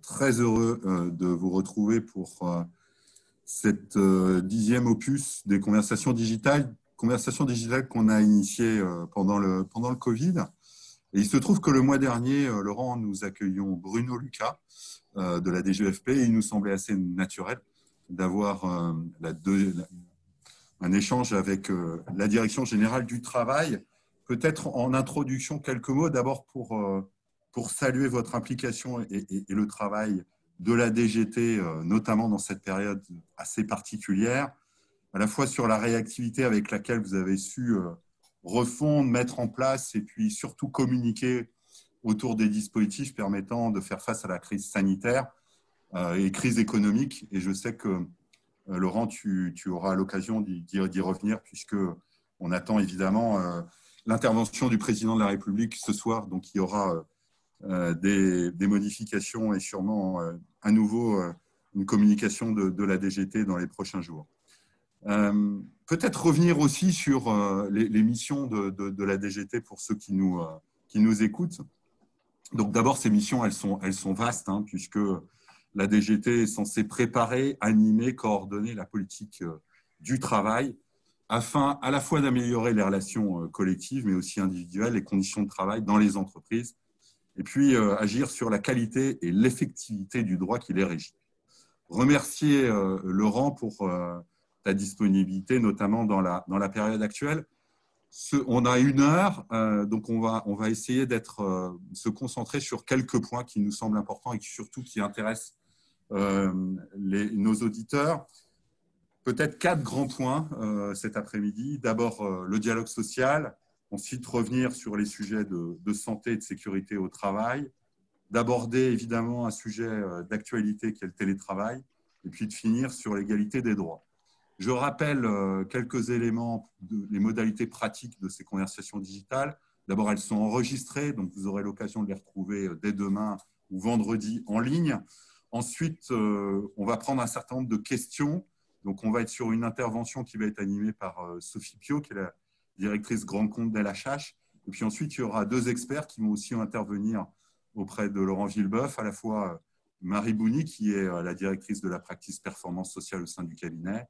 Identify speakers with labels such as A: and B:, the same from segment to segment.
A: très heureux de vous retrouver pour cette 10e opus des conversations digitales qu'on a initiées pendant le Covid. Et il se trouve que le mois dernier, Laurent, nous accueillions Bruno Lucas de la DGEFP et il nous semblait assez naturel d'avoir un échange avec la Direction générale du travail. Peut-être en introduction, quelques mots d'abord pour saluer votre implication et le travail de la DGT, notamment dans cette période assez particulière, à la fois sur la réactivité avec laquelle vous avez su refondre, mettre en place et puis surtout communiquer autour des dispositifs permettant de faire face à la crise sanitaire et crise économique. Et je sais que, Laurent, tu auras l'occasion d'y revenir puisque on attend évidemment l'intervention du président de la République ce soir. Donc, il y aura des modifications et sûrement à nouveau une communication de la DGT dans les prochains jours. Peut-être revenir aussi sur les missions de la DGT pour ceux qui nous écoutent. Donc d'abord, ces missions, elles sont vastes, hein, puisque la DGT est censée préparer, animer, coordonner la politique du travail afin à la fois d'améliorer les relations collectives, mais aussi individuelles, les conditions de travail dans les entreprises, et puis agir sur la qualité et l'effectivité du droit qui les régit. Remercier Laurent pour ta disponibilité, notamment dans la période actuelle. On a 1 heure, donc on va essayer se concentrer sur quelques points qui nous semblent importants et surtout qui intéressent nos auditeurs. Peut-être 4 grands points cet après-midi. D'abord, le dialogue social. Ensuite, revenir sur les sujets de santé et de sécurité au travail. D'aborder évidemment un sujet d'actualité qui est le télétravail. Et puis de finir sur l'égalité des droits. Je rappelle quelques éléments, les modalités pratiques de ces conversations digitales. D'abord, elles sont enregistrées, donc vous aurez l'occasion de les retrouver dès demain ou vendredi en ligne. Ensuite, on va prendre un certain nombre de questions. Donc, on va être sur une intervention qui va être animée par Sophie Piot, qui est la directrice grand compte d'LHH. Et puis ensuite, il y aura 2 experts qui vont aussi intervenir auprès de Laurent Villebeuf, à la fois Marie Bouni, qui est la directrice de la practice performance sociale au sein du cabinet,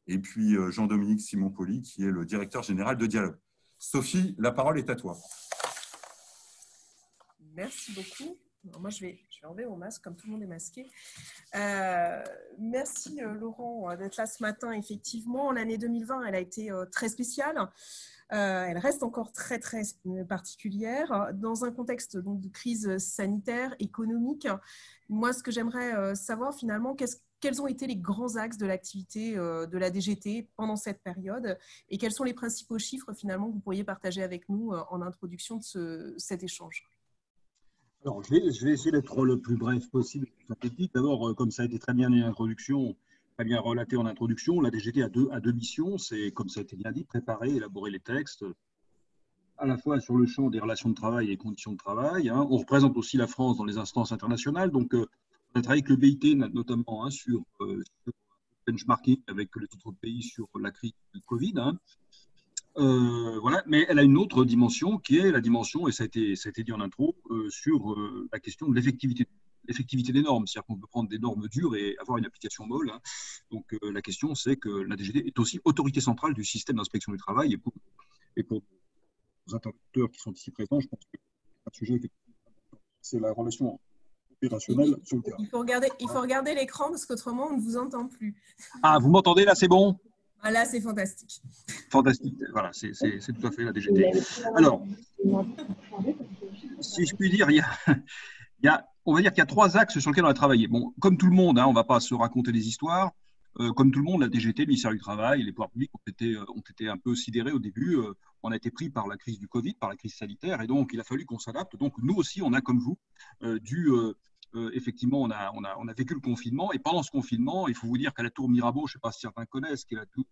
A: et puis Jean-Dominique Simon-Poli, qui est le directeur général de Dialogue. Sophie, la parole est à toi.
B: Merci beaucoup. Alors moi, je vais enlever mon masque, comme tout le monde est masqué. Merci Laurent d'être là ce matin. Effectivement, l'année 2020, elle a été très spéciale. Elle reste encore très, très particulière. Dans un contexte donc, de crise sanitaire, économique, moi, ce que j'aimerais savoir finalement, quels ont été les grands axes de l'activité de la DGT pendant cette période et quels sont les principaux chiffres finalement que vous pourriez partager avec nous en introduction de cet échange?
C: Alors, je vais essayer d'être le plus bref possible, synthétique. D'abord, comme ça a été très bien très bien relaté en introduction, la DGT a deux missions. C'est, comme ça a été bien dit, préparer, élaborer les textes, à la fois sur le champ des relations de travail et des conditions de travail. Hein. On représente aussi la France dans les instances internationales. Donc, on a travaillé avec le BIT, notamment, hein, sur le benchmarking avec les autres pays sur la crise du Covid. Hein. Voilà, mais elle a une autre dimension qui est la dimension, et ça a été dit en intro, sur la question de l'effectivité des normes. C'est-à-dire qu'on peut prendre des normes dures et avoir une application molle. Hein. Donc la question, c'est que la DGT est aussi autorité centrale du système d'inspection du travail. Et pour les interlocuteurs qui sont ici présents, je pense que c'est un sujet c'est la relation opérationnelle sur le terrain.
B: Il faut regarder l'écran parce qu'autrement, on ne vous entend plus.
C: Ah, vous m'entendez là, c'est bon?
B: Ah, là, c'est fantastique.
C: Fantastique, voilà, c'est tout à fait la DGT. Alors, si je puis dire, on va dire qu'il y a 3 axes sur lesquels on a travaillé. Bon, comme tout le monde, hein, on ne va pas se raconter des histoires. Comme tout le monde, la DGT, le ministère du Travail, les pouvoirs publics ont été un peu sidérés au début. On a été pris par la crise du Covid, par la crise sanitaire, et donc il a fallu qu'on s'adapte. Donc nous aussi, on a, comme vous, effectivement, on a vécu le confinement. Et pendant ce confinement, il faut vous dire qu'à la tour Mirabeau, je ne sais pas si certains connaissent, qui est la tour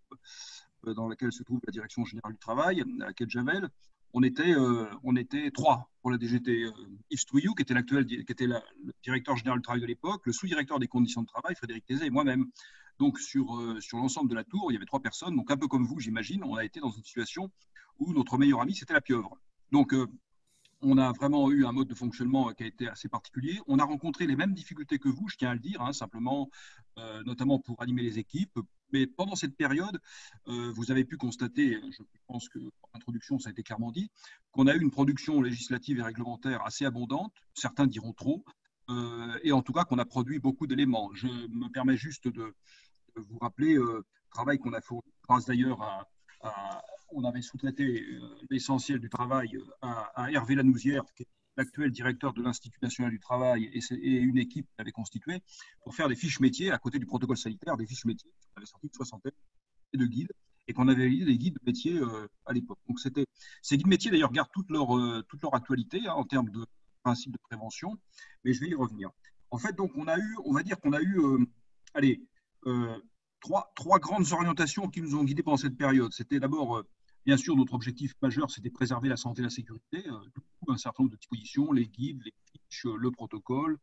C: dans laquelle se trouve la Direction générale du travail, à Quai de Javel, on était 3 pour la DGT. Yves Trouillou, qui était le directeur général du travail de l'époque, le sous-directeur des conditions de travail, Frédéric Thésée, et moi-même. Donc, sur l'ensemble de la tour, il y avait 3 personnes. Donc, un peu comme vous, j'imagine, on a été dans une situation où notre meilleur ami, c'était la pieuvre. Donc, on a vraiment eu un mode de fonctionnement qui a été assez particulier. On a rencontré les mêmes difficultés que vous, je tiens à le dire, hein, simplement, notamment pour animer les équipes. Mais pendant cette période, vous avez pu constater, je pense que en introduction, ça a été clairement dit, qu'on a eu une production législative et réglementaire assez abondante, certains diront trop, et en tout cas qu'on a produit beaucoup d'éléments. Je me permets juste de vous rappeler le travail qu'on a fait, grâce d'ailleurs on avait sous-traité l'essentiel du travail à Hervé Lanouzière, qui est l'actuel directeur de l'Institut national du travail, et une équipe qu'il avait constituée pour faire des fiches métiers à côté du protocole sanitaire, des fiches métiers. On avait sorti une soixantaine de guides et qu'on avait lu des guides métiers à l'époque. Donc ces guides métiers d'ailleurs gardent toute leur actualité hein, en termes de principes de prévention, mais je vais y revenir. En fait, donc on va dire qu'on a eu, allez, trois grandes orientations qui nous ont guidés pendant cette période. C'était d'abord, bien sûr, notre objectif majeur, c'était de préserver la santé et la sécurité. Un certain nombre de dispositions, les guides, les fiches, le protocole.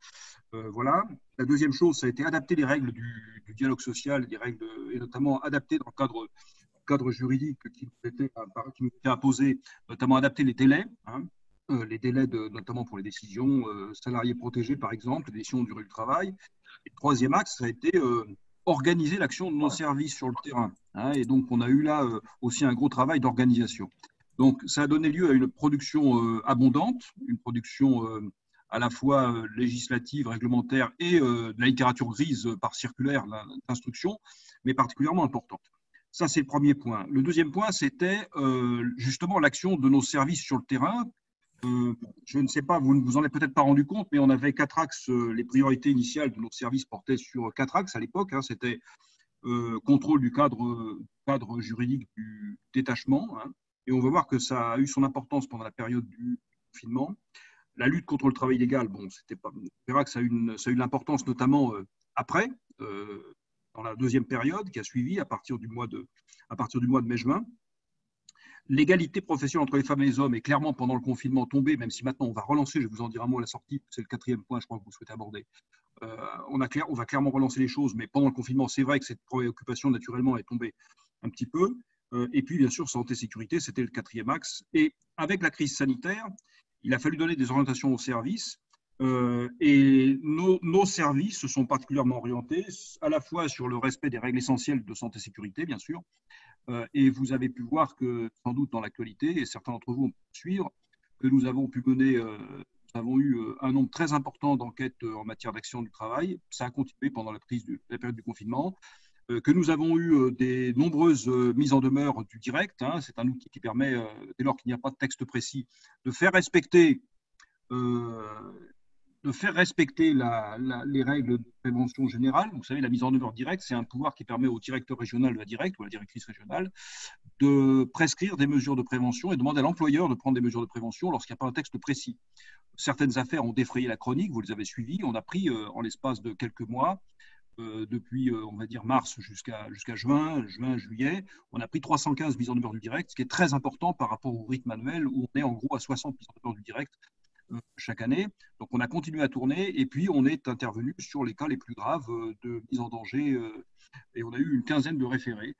C: Voilà. La deuxième chose, ça a été adapter les règles du dialogue social, des règles, et notamment adapter dans le cadre juridique qui nous était imposé, notamment adapter les délais. Hein, les délais notamment pour les décisions salariés protégés, par exemple, les décisions de durée du travail. Et le troisième axe, ça a été organiser l'action de nos services sur le terrain. Hein, et donc, on a eu là aussi un gros travail d'organisation. Donc, ça a donné lieu à une production abondante, une production à la fois législative, réglementaire et de la littérature grise par circulaire d'instruction, mais particulièrement importante. Ça, c'est le premier point. Le deuxième point, c'était justement l'action de nos services sur le terrain. Je ne sais pas, vous ne vous en êtes peut-être pas rendu compte, mais on avait 4 axes. Les priorités initiales de nos services portaient sur 4 axes à l'époque. Hein, c'était contrôle du cadre juridique du détachement. Hein, et on va voir que ça a eu son importance pendant la période du confinement. La lutte contre le travail illégal, bon, c'était pas. On verra que ça a eu de l'importance, notamment après, dans la deuxième période qui a suivi à partir du mois de mai-juin. L'égalité professionnelle entre les femmes et les hommes est clairement pendant le confinement tombée, même si maintenant on va relancer, je vais vous en dire un mot à la sortie, c'est le 4e point, je crois que vous souhaitez aborder. On va clairement relancer les choses, mais pendant le confinement, c'est vrai que cette préoccupation naturellement est tombée un petit peu. Et puis bien sûr, santé-sécurité, c'était le 4e axe. Et avec la crise sanitaire, il a fallu donner des orientations aux services. Et nos services se sont particulièrement orientés à la fois sur le respect des règles essentielles de santé-sécurité, bien sûr, et vous avez pu voir que, sans doute dans l'actualité, et certains d'entre vous ont pu suivre, que nous avons pu mener, nous avons eu un nombre très important d'enquêtes en matière d'action du travail. Ça a continué pendant la période du confinement. Que nous avons eu des nombreuses mises en demeure du direct. Hein, c'est un outil qui permet, dès lors qu'il n'y a pas de texte précis, de faire respecter les règles de prévention générale. Vous savez, la mise en œuvre directe, c'est un pouvoir qui permet au directeur régional de la directe ou à la directrice régionale de prescrire des mesures de prévention et demander à l'employeur de prendre des mesures de prévention lorsqu'il n'y a pas un texte précis. Certaines affaires ont défrayé la chronique, vous les avez suivies. On a pris en l'espace de quelques mois, depuis, on va dire, mars jusqu'à juin, juillet, on a pris 315 mises en demeure du direct, ce qui est très important par rapport au rythme annuel où on est en gros à 60 mises en demeure du direct chaque année. Donc, on a continué à tourner et puis on est intervenu sur les cas les plus graves de mise en danger et on a eu une quinzaine de référés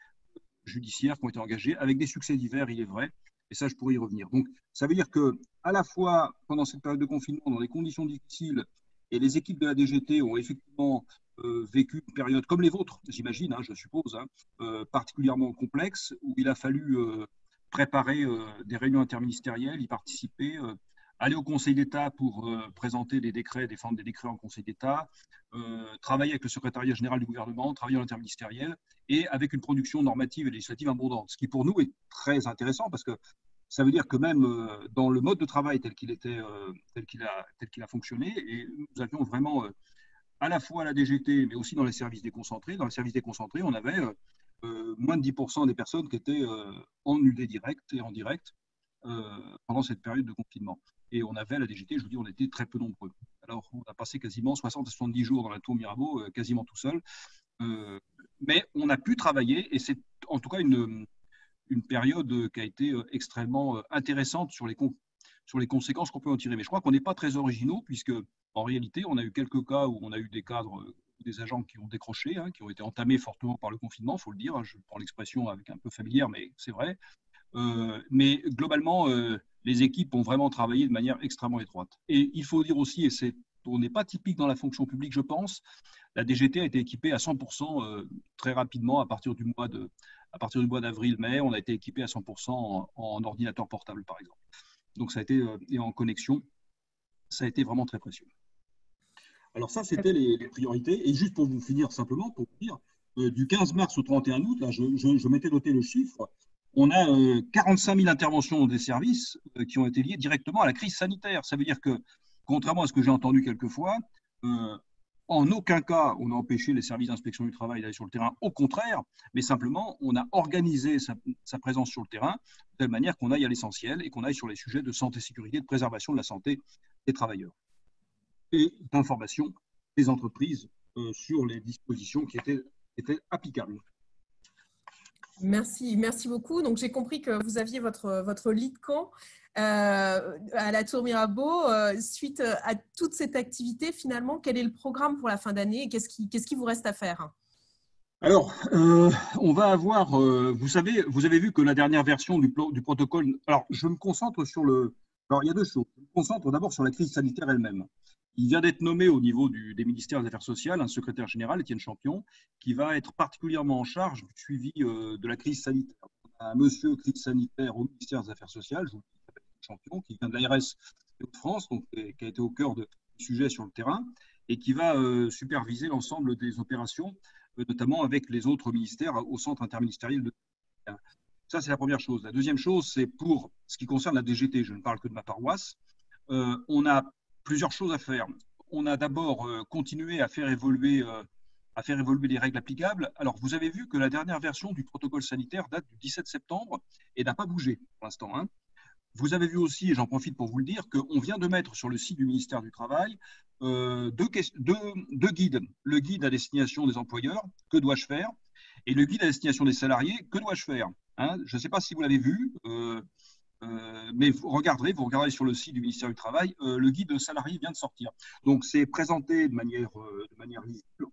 C: judiciaires qui ont été engagés avec des succès divers, il est vrai, et ça, je pourrais y revenir. Donc, ça veut dire que à la fois, pendant cette période de confinement, dans des conditions difficiles, et les équipes de la DGT ont effectivement vécu une période comme les vôtres, j'imagine, hein, je suppose, hein, particulièrement complexe, où il a fallu préparer des réunions interministérielles, y participer, aller au Conseil d'État pour présenter des décrets, défendre des décrets en Conseil d'État, travailler avec le secrétariat général du gouvernement, travailler en interministériel, et avec une production normative et législative abondante, ce qui pour nous est très intéressant parce que ça veut dire que même dans le mode de travail tel qu'il a fonctionné, et nous avions vraiment à la fois à la DGT, mais aussi dans les services déconcentrés. Dans les services déconcentrés, on avait moins de 10% des personnes qui étaient en UD direct et en direct pendant cette période de confinement. Et on avait à la DGT, je vous dis, on était très peu nombreux. Alors, on a passé quasiment 60 à 70 jours dans la tour Mirabeau, quasiment tout seul. Mais on a pu travailler, et c'est en tout cas une période qui a été extrêmement intéressante sur les conséquences qu'on peut en tirer. Mais je crois qu'on n'est pas très originaux, puisque en réalité, on a eu quelques cas où on a eu des cadres, des agents qui ont décroché, hein, qui ont été entamés fortement par le confinement, il faut le dire. Je prends l'expression avec un peu familière, mais c'est vrai. Mais globalement, les équipes ont vraiment travaillé de manière extrêmement étroite. Et il faut dire aussi, et on n'est pas typique dans la fonction publique, je pense, la DGT a été équipée à 100% très rapidement à partir du mois d'avril-mai. On a été équipé à 100% en ordinateur portable, par exemple. Donc, ça a été, et en connexion, ça a été vraiment très précieux. Alors ça, c'était les priorités. Et juste pour vous finir simplement, pour vous dire, du 15 mars au 31 août, là, je m'étais noté le chiffre, on a 45 000 interventions des services qui ont été liées directement à la crise sanitaire. Ça veut dire que, contrairement à ce que j'ai entendu quelquefois, en aucun cas on a empêché les services d'inspection du travail d'aller sur le terrain, au contraire, mais simplement on a organisé sa présence sur le terrain de telle manière qu'on aille à l'essentiel et qu'on aille sur les sujets de santé, sécurité, de préservation de la santé des travailleurs et d'information des entreprises sur les dispositions qui étaient applicables.
B: Merci beaucoup. Donc, j'ai compris que vous aviez votre lit de camp à la Tour Mirabeau. Suite à toute cette activité, finalement, quel est le programme pour la fin d'année et qu'est-ce qui vous reste à faire?
C: Alors, on va avoir, vous avez vu que la dernière version du protocole, alors je me concentre sur alors il y a deux choses. Je me concentre d'abord sur la crise sanitaire elle-même. Il vient d'être nommé au niveau des ministères des Affaires sociales un secrétaire général, Étienne Champion, qui va être particulièrement en charge du suivi de la crise sanitaire. On a un monsieur crise sanitaire au ministère des Affaires sociales, je vous dis, Champion, qui vient de l'ARS de France, donc qui a été au cœur du sujet sur le terrain, et qui va superviser l'ensemble des opérations, notamment avec les autres ministères au centre interministériel de. Ça, c'est la première chose. La deuxième chose, c'est pour ce qui concerne la DGT, je ne parle que de ma paroisse, on a plusieurs choses à faire. On a d'abord continué à faire évoluer les règles applicables. Alors, vous avez vu que la dernière version du protocole sanitaire date du 17 septembre et n'a pas bougé pour l'instant. Hein. Vous avez vu aussi, et j'en profite pour vous le dire, qu'on vient de mettre sur le site du ministère du Travail deux guides. Le guide à destination des employeurs, que dois-je faire? Et le guide à destination des salariés, que dois-je faire? Hein, je ne sais pas si vous l'avez vu. Mais vous regarderez sur le site du ministère du Travail, le guide salarié vient de sortir. Donc, c'est présenté de manière visible,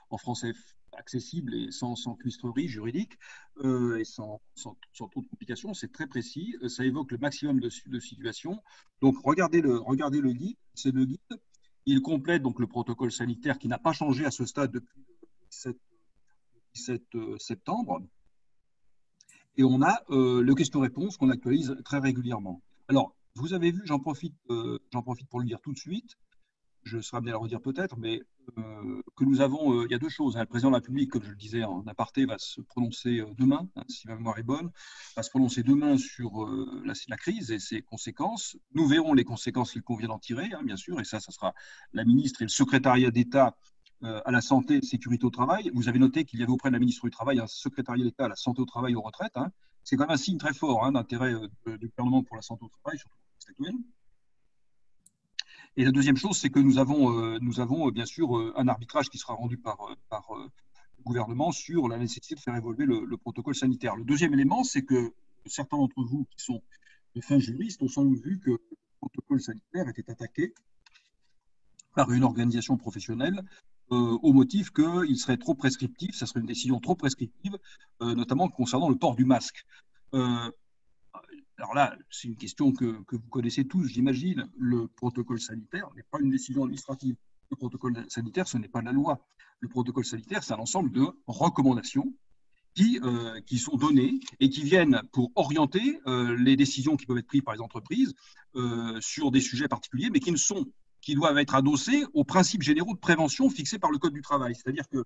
C: en français accessible et sans cuistrerie juridique et sans trop de complications. C'est très précis. Ça évoque le maximum de situations. Donc, regardez le guide. C'est le guide. Il complète donc le protocole sanitaire qui n'a pas changé à ce stade depuis le 17 septembre. Et on a le question-réponse qu'on actualise très régulièrement. Alors, vous avez vu, j'en profite pour le dire tout de suite, je serai amené à le redire peut-être, mais que nous avons, il y a deux choses. Hein. Le président de la République, comme je le disais en aparté, va se prononcer demain, hein, si ma mémoire est bonne, va se prononcer demain sur la crise et ses conséquences. Nous verrons les conséquences qu'il convient d'en tirer, hein, bien sûr, et ça sera la ministre et le secrétariat d'État à la santé et sécurité au travail. Vous avez noté qu'il y avait auprès de la ministre du Travail un secrétariat d'État à la santé au travail et aux retraites. Hein. C'est quand même un signe très fort d'intérêt du gouvernement pour la santé au travail, surtout dans le contexte actuel. Et la deuxième chose, c'est que nous avons bien sûr un arbitrage qui sera rendu par le gouvernement sur la nécessité de faire évoluer le protocole sanitaire. Le deuxième élément, c'est que certains d'entre vous qui sont de fins juristes ont sans doute vu que le protocole sanitaire était attaqué par une organisation professionnelle au motif qu'il serait trop prescriptif, ça serait une décision trop prescriptive, notamment concernant le port du masque. Alors là, c'est une question que vous connaissez tous, j'imagine. Le protocole sanitaire n'est pas une décision administrative. Le protocole sanitaire, ce n'est pas la loi. Le protocole sanitaire, c'est un ensemble de recommandations qui sont données et qui viennent pour orienter les décisions qui peuvent être prises par les entreprises sur des sujets particuliers, mais qui doivent être adossés aux principes généraux de prévention fixés par le Code du travail. C'est-à-dire que,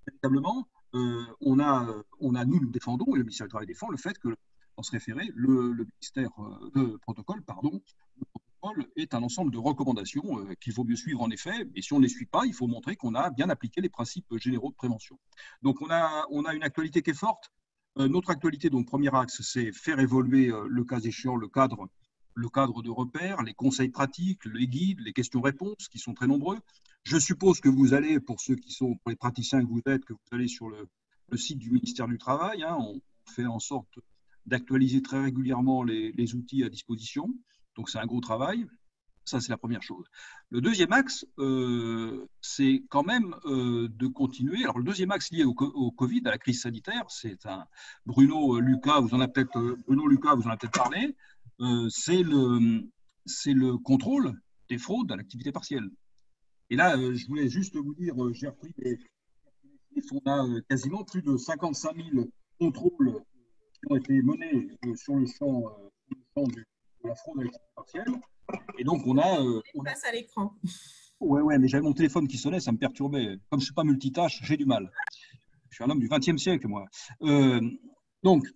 C: véritablement, nous défendons, et le ministère du Travail défend le fait que, dans ce référé, le protocole est un ensemble de recommandations qu'il faut mieux suivre en effet, et si on ne les suit pas, il faut montrer qu'on a bien appliqué les principes généraux de prévention. Donc on a une actualité qui est forte. Notre actualité, donc premier axe, c'est faire évoluer le cas échéant le cadre de repère, les conseils pratiques, les guides, les questions-réponses qui sont très nombreux. Je suppose que vous allez, pour les praticiens que vous êtes, que vous allez sur le site du ministère du Travail. Hein, on fait en sorte d'actualiser très régulièrement les outils à disposition. Donc, c'est un gros travail. Ça, c'est la première chose. Le deuxième axe, c'est quand même de continuer. Alors, le deuxième axe lié au Covid, à la crise sanitaire, c'est un Bruno Lucas, vous en avez peut-être parlé. C'est le contrôle des fraudes à l'activité partielle. Et là, je voulais juste vous dire, j'ai repris les chiffres, on a quasiment plus de 55 000 contrôles qui ont été menés sur le champ de la fraude à l'activité partielle. Et donc,
B: On passe à l'écran.
C: Ouais, mais j'avais mon téléphone qui sonnait, ça me perturbait. Comme je ne suis pas multitâche, j'ai du mal. Je suis un homme du XXe siècle, moi. Donc,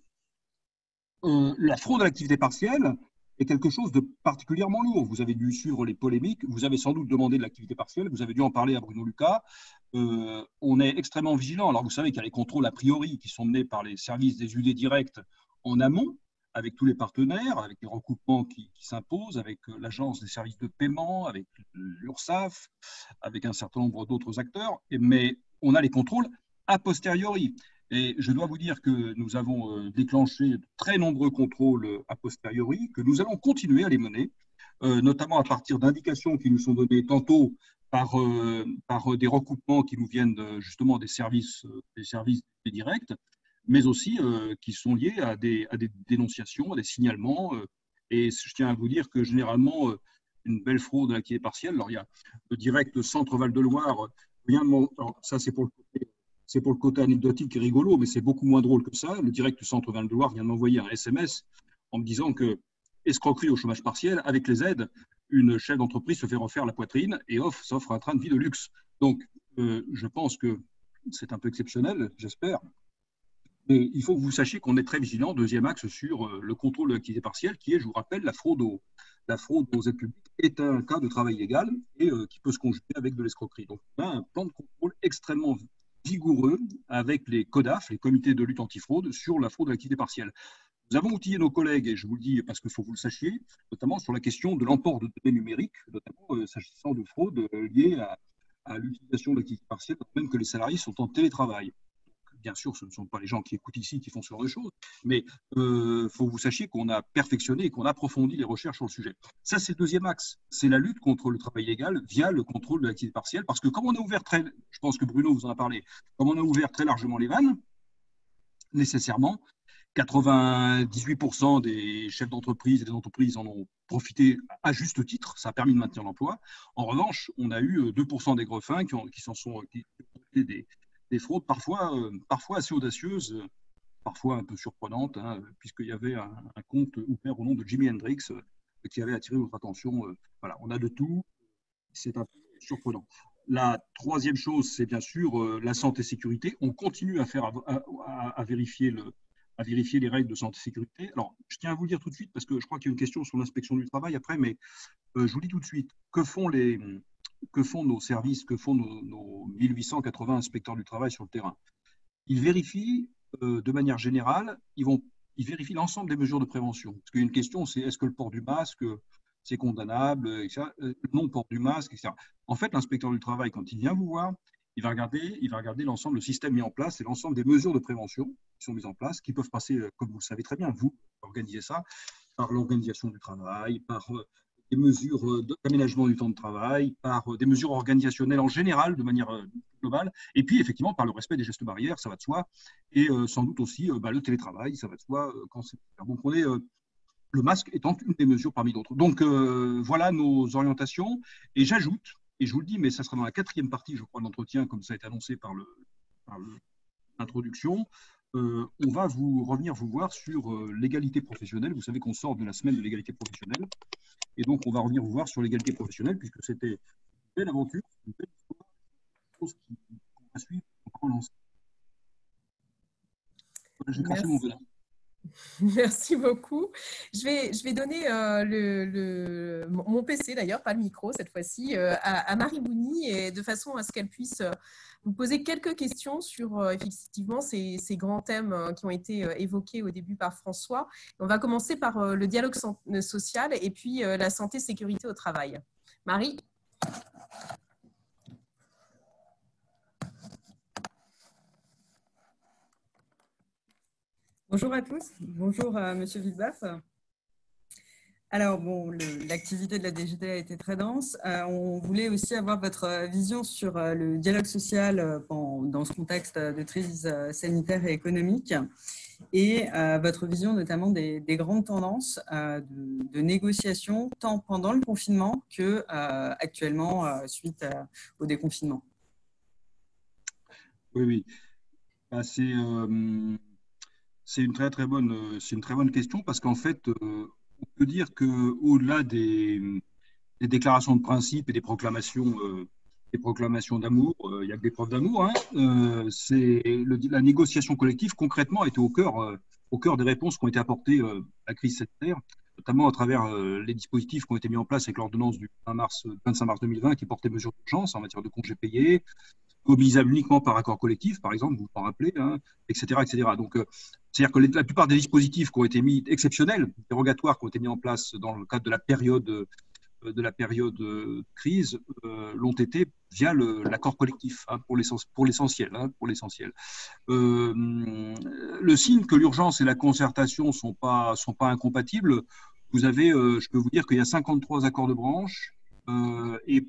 C: la fraude à l'activité partielle est quelque chose de particulièrement lourd. Vous avez dû suivre les polémiques, vous avez sans doute demandé de l'activité partielle, vous avez dû en parler à Bruno Lucas. On est extrêmement vigilant. Alors, vous savez qu'il y a les contrôles a priori qui sont menés par les services des UD directs en amont, avec tous les partenaires, avec les recoupements qui s'imposent, avec l'Agence des services de paiement, avec l'URSSAF, avec un certain nombre d'autres acteurs. Mais on a les contrôles a posteriori. Et je dois vous dire que nous avons déclenché de très nombreux contrôles a posteriori, que nous allons continuer à les mener, notamment à partir d'indications qui nous sont données tantôt par des recoupements qui nous viennent justement des services directs, mais aussi qui sont liés à des dénonciations, à des signalements. Et je tiens à vous dire que généralement, une belle fraude à l'activité partielle, alors il y a le direct Centre Val-de-Loire, ça c'est pour le côté anecdotique et rigolo, mais c'est beaucoup moins drôle que ça. Le direct Centre Val-de-Loire vient de m'envoyer un SMS en me disant que escroquerie au chômage partiel, avec les aides, une chef d'entreprise se fait refaire la poitrine et s'offre un train de vie de luxe. Donc, je pense que c'est un peu exceptionnel, j'espère. Mais il faut que vous sachiez qu'on est très vigilant, deuxième axe, sur le contrôle de l'activité partielle, qui est, je vous rappelle, la fraude aux aides publiques est un cas de travail illégal et qui peut se conjuguer avec de l'escroquerie. Donc, on a un plan de contrôle extrêmement vigoureux avec les CODAF, les comités de lutte antifraude, sur la fraude à l'activité partielle. Nous avons outillé nos collègues, et je vous le dis parce qu'il faut que vous le sachiez, notamment sur la question de l'emport de données numériques, notamment s'agissant de fraudes liées à l'utilisation de l'activité partielle, même que les salariés sont en télétravail. Bien sûr, ce ne sont pas les gens qui écoutent ici qui font ce genre de choses, mais il faut que vous sachiez qu'on a perfectionné et qu'on a approfondi les recherches sur le sujet. Ça, c'est le deuxième axe, c'est la lutte contre le travail illégal via le contrôle de l'activité partielle, parce que comme on a ouvert je pense que Bruno vous en a parlé, comme on a ouvert très largement les vannes, nécessairement, 98% des chefs d'entreprise et des entreprises en ont profité à juste titre, ça a permis de maintenir l'emploi. En revanche, on a eu 2% des greffins qui ont des fraudes parfois assez audacieuses, parfois un peu surprenantes, hein, puisqu'il y avait un compte ouvert au nom de Jimi Hendrix qui avait attiré votre attention. Voilà, on a de tout, c'est un peu surprenant. La troisième chose, c'est bien sûr la santé-sécurité. On continue à vérifier les règles de santé-sécurité. Alors, je tiens à vous le dire tout de suite, parce que je crois qu'il y a une question sur l'inspection du travail après, mais je vous dis tout de suite, que font nos services, que font nos 1880 inspecteurs du travail sur le terrain? Ils vérifient de manière générale, ils vérifient l'ensemble des mesures de prévention. Parce qu'il y a une question, c'est est-ce que le port du masque, c'est condamnable, etc. Le non-port du masque, etc. En fait, l'inspecteur du travail, quand il vient vous voir, il va regarder l'ensemble, le système mis en place et l'ensemble des mesures de prévention qui sont mises en place, qui peuvent passer, comme vous le savez très bien, vous organisez ça, par l'organisation du travail, par des mesures d'aménagement du temps de travail, par des mesures organisationnelles en général, de manière globale, et puis effectivement par le respect des gestes barrières, ça va de soi, et sans doute aussi le télétravail, ça va de soi quand c'est nécessaire. Donc le masque étant une des mesures parmi d'autres. Donc voilà nos orientations, et j'ajoute, et je vous le dis, mais ça sera dans la quatrième partie, je crois, de l'entretien, comme ça a été annoncé par l'introduction, on va revenir vous voir sur l'égalité professionnelle. Vous savez qu'on sort de la semaine de l'égalité professionnelle. Et donc, on va revenir vous voir sur l'égalité professionnelle, puisque c'était une belle aventure, une belle histoire, une chose qu'on va suivre, qu'on va relancer. J'ai craché mon venin.
B: Merci beaucoup. Je vais donner mon PC, d'ailleurs, pas le micro cette fois-ci, à Marie Bouni, et de façon à ce qu'elle puisse vous poser quelques questions sur effectivement ces grands thèmes qui ont été évoqués au début par François. On va commencer par le dialogue social et puis la santé-sécurité au travail. Marie?
D: Bonjour à tous, bonjour Monsieur Villebeuf. Alors, bon, l'activité de la DGT a été très dense. On voulait aussi avoir votre vision sur le dialogue social dans ce contexte de crise sanitaire et économique et votre vision notamment des grandes tendances de négociation tant pendant le confinement que actuellement suite au déconfinement.
C: Oui, oui. Bah, c'est une très bonne question parce qu'en fait, on peut dire qu'au-delà des déclarations de principe et des proclamations d'amour, il n'y a que des preuves d'amour, hein, la négociation collective concrètement était au cœur des réponses qui ont été apportées à la crise sanitaire, notamment à travers les dispositifs qui ont été mis en place avec l'ordonnance du 25 mars 2020 qui portait mesures d'urgence en matière de congés payés, mobilisable uniquement par accord collectif, par exemple, vous vous en rappelez, hein, etc., etc. Donc, c'est-à-dire que la plupart des dispositifs qui ont été mis, exceptionnels, dérogatoires, qui ont été mis en place dans le cadre de la période crise, l'ont été via l'accord collectif, hein, pour l'essentiel. Le signe que l'urgence et la concertation sont pas incompatibles, vous avez, je peux vous dire qu'il y a 53 accords de branche, et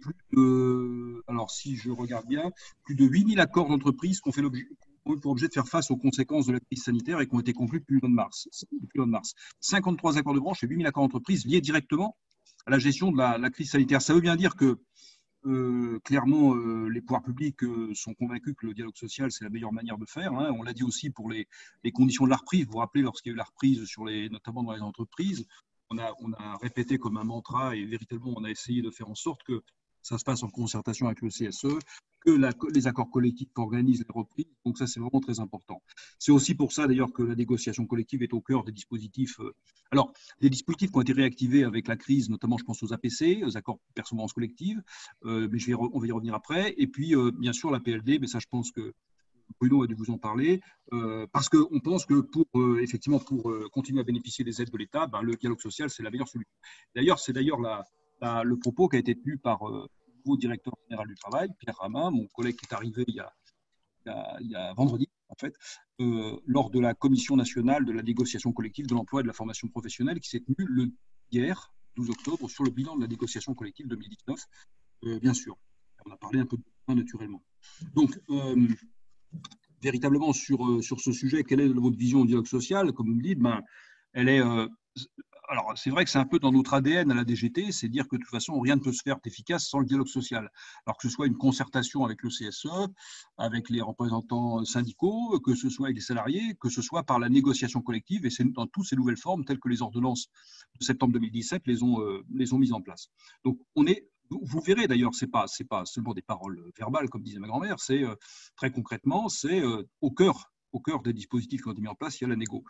C: alors si je regarde bien, plus de 8000 accords d'entreprise qui ont pour objet de faire face aux conséquences de la crise sanitaire et qui ont été conclus depuis le mois de mars. 53 accords de branche et 8000 accords d'entreprise liés directement à la gestion de la crise sanitaire. Ça veut bien dire que clairement, les pouvoirs publics sont convaincus que le dialogue social, c'est la meilleure manière de faire, hein. On l'a dit aussi pour les conditions de la reprise. Vous vous rappelez, lorsqu'il y a eu la reprise, notamment dans les entreprises, on a répété comme un mantra et véritablement, on a essayé de faire en sorte que ça se passe en concertation avec le CSE, que les accords collectifs organisent les reprises. Donc ça, c'est vraiment très important. C'est aussi pour ça, d'ailleurs, que la négociation collective est au cœur des dispositifs. Alors, des dispositifs qui ont été réactivés avec la crise, notamment, je pense aux APC, aux accords de performance collective, mais on va y revenir après. Et puis, bien sûr, la PLD, mais ça, je pense que Bruno a dû vous en parler, parce qu'on pense que effectivement, pour continuer à bénéficier des aides de l'État, ben, le dialogue social, c'est la meilleure solution. D'ailleurs, c'est le propos qui a été tenu par le nouveau directeur général du travail, Pierre Ramin, mon collègue qui est arrivé il y a vendredi, en fait, lors de la Commission nationale de la négociation collective de l'emploi et de la formation professionnelle qui s'est tenue hier, 12 octobre, sur le bilan de la négociation collective 2019, bien sûr. On a parlé un peu de ça, naturellement. Donc, véritablement, sur ce sujet, quelle est votre vision du dialogue social? Comme vous me dites, ben, elle est... alors, c'est vrai que c'est un peu dans notre ADN à la DGT, c'est dire que de toute façon, rien ne peut se faire efficace sans le dialogue social. Alors que ce soit une concertation avec le CSE, avec les représentants syndicaux, que ce soit avec les salariés, que ce soit par la négociation collective, et c'est dans toutes ces nouvelles formes, telles que les ordonnances de septembre 2017 les ont mises en place. Donc, vous verrez d'ailleurs, c'est pas seulement des paroles verbales, comme disait ma grand-mère, c'est très concrètement, c'est au cœur des dispositifs qui ont été mis en place, il y a la négo.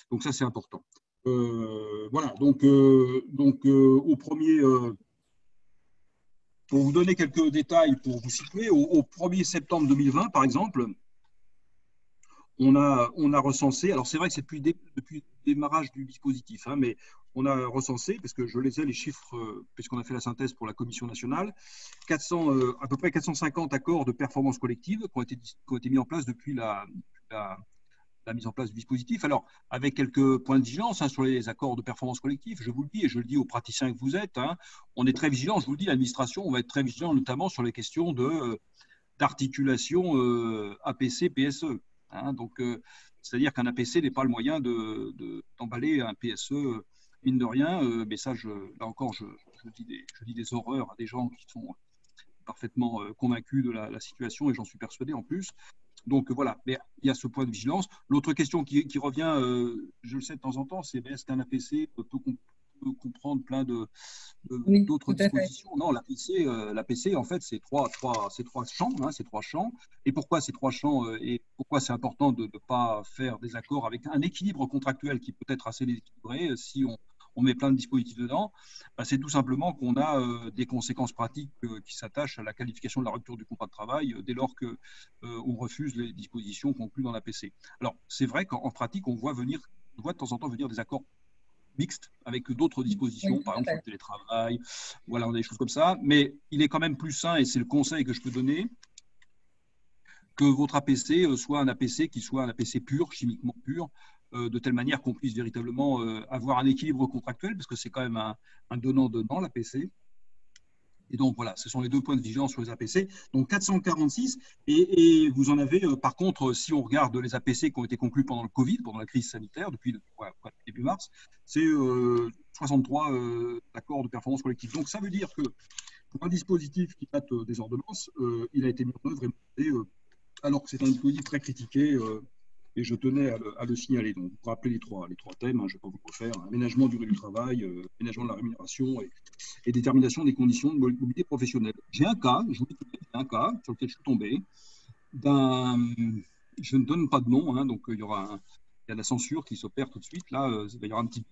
C: Donc ça, c'est important. Voilà, donc au premier, pour vous donner quelques détails, pour vous situer, au 1er septembre 2020, par exemple, on a recensé, alors c'est vrai que c'est depuis le démarrage du dispositif, hein, mais on a recensé, parce que je les ai les chiffres, puisqu'on a fait la synthèse pour la Commission nationale, à peu près 450 accords de performance collective qui ont été mis en place depuis la mise en place du dispositif. Alors, avec quelques points de vigilance, hein, sur les accords de performance collective, je vous le dis, et je le dis aux praticiens que vous êtes, hein, on est très vigilant, je vous le dis, l'administration, on va être très vigilant notamment sur les questions d'articulation APC-PSE. Hein, donc, c'est-à-dire qu'un APC n'est pas le moyen d'emballer un PSE, mine de rien, mais ça, là encore, je dis des horreurs à des gens qui sont parfaitement convaincus de la situation, et j'en suis persuadé en plus. Donc voilà, mais il y a ce point de vigilance. L'autre question qui revient, je le sais de temps en temps, c'est est-ce qu'un APC peut comprendre plein d'autres dispositions? Non, l'APC, en fait, c'est trois champs, hein, c'est trois champs. Et pourquoi ces trois champs et pourquoi c'est important de ne pas faire des accords avec un équilibre contractuel qui peut être assez déséquilibré si on met plein de dispositifs dedans, ben c'est tout simplement qu'on a des conséquences pratiques qui s'attachent à la qualification de la rupture du contrat de travail dès lors qu'on refuse les dispositions conclues dans l'APC. Alors, c'est vrai qu'en pratique, on voit de temps en temps venir des accords mixtes avec d'autres dispositions, oui, par exemple sur le télétravail, voilà, on a des choses comme ça, mais il est quand même plus sain, et c'est le conseil que je peux donner, que votre APC soit un APC qui soit un APC pur, chimiquement pur, de telle manière qu'on puisse véritablement avoir un équilibre contractuel, parce que c'est quand même un donnant-donnant, l'APC. Et donc, voilà, ce sont les 2 points de vigilance sur les APC. Donc, 446. Et vous en avez, par contre, si on regarde les APC qui ont été conclus pendant le Covid, pendant la crise sanitaire, depuis début mars, c'est 63 accords de performance collective. Donc, ça veut dire que pour un dispositif qui date des ordonnances, il a été mis en œuvre et monté, alors que c'est un dispositif très critiqué. Et je tenais à le signaler. Donc, vous rappelez les trois thèmes, je ne vais pas vous le refaire: aménagement durée du travail, aménagement de la rémunération et détermination des conditions de mobilité professionnelle. J'ai un cas, je vous dis, un cas sur lequel je suis tombé, je ne donne pas de nom, donc il y a la censure qui s'opère tout de suite, là, il va y avoir un petit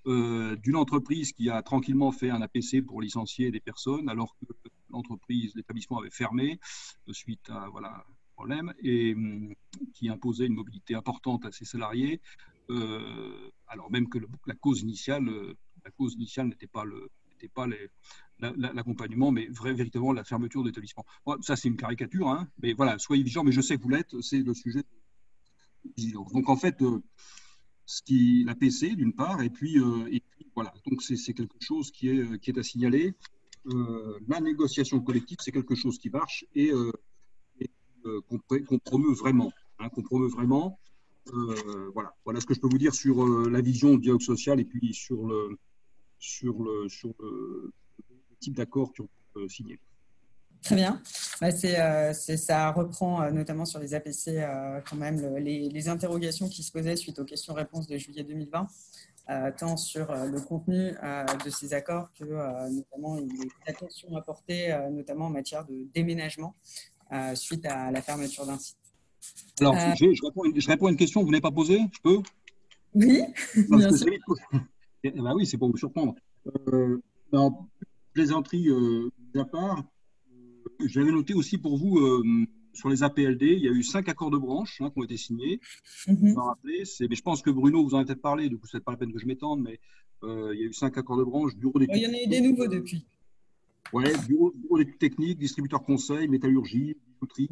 C: d'une entreprise qui a tranquillement fait un APC pour licencier des personnes, alors que l'établissement avait fermé suite à problème, et qui imposait une mobilité importante à ses salariés, alors même que la cause initiale n'était pas l'accompagnement, mais véritablement la fermeture de l'établissement. Bon, ça, c'est une caricature, mais voilà, soyez vigilants, mais je sais que vous l'êtes, c'est le sujet de vigilance. Donc, en fait, l'APC, d'une part, et puis voilà, donc c'est quelque chose qui est à signaler. La négociation collective, c'est quelque chose qui marche et qu'on promeut vraiment. Voilà ce que je peux vous dire sur la vision du dialogue social et puis sur le type d'accords qui ont été signés.
D: Très bien. Ça reprend notamment sur les APC quand même les interrogations qui se posaient suite aux questions-réponses de juillet 2020, tant sur le contenu de ces accords que notamment les attentions apportées, notamment en matière de déménagement suite à la fermeture d'un site.
C: Alors, je réponds à une question que vous n'avez pas posée, je peux?
D: Oui, bien sûr.
C: Oui, c'est pour vous surprendre. Dans plaisanterie à part, j'avais noté aussi pour vous, sur les APLD, il y a eu 5 accords de branche qui ont été signés. Mais je pense que Bruno vous en a peut-être parlé, du coup, ce n'est pas la peine que je m'étende, mais il y a eu 5 accords de branche, bureau d'études.
D: Il y en a eu des nouveaux depuis.
C: Oui, bureau d'études techniques, distributeur conseil, métallurgie, bijouterie,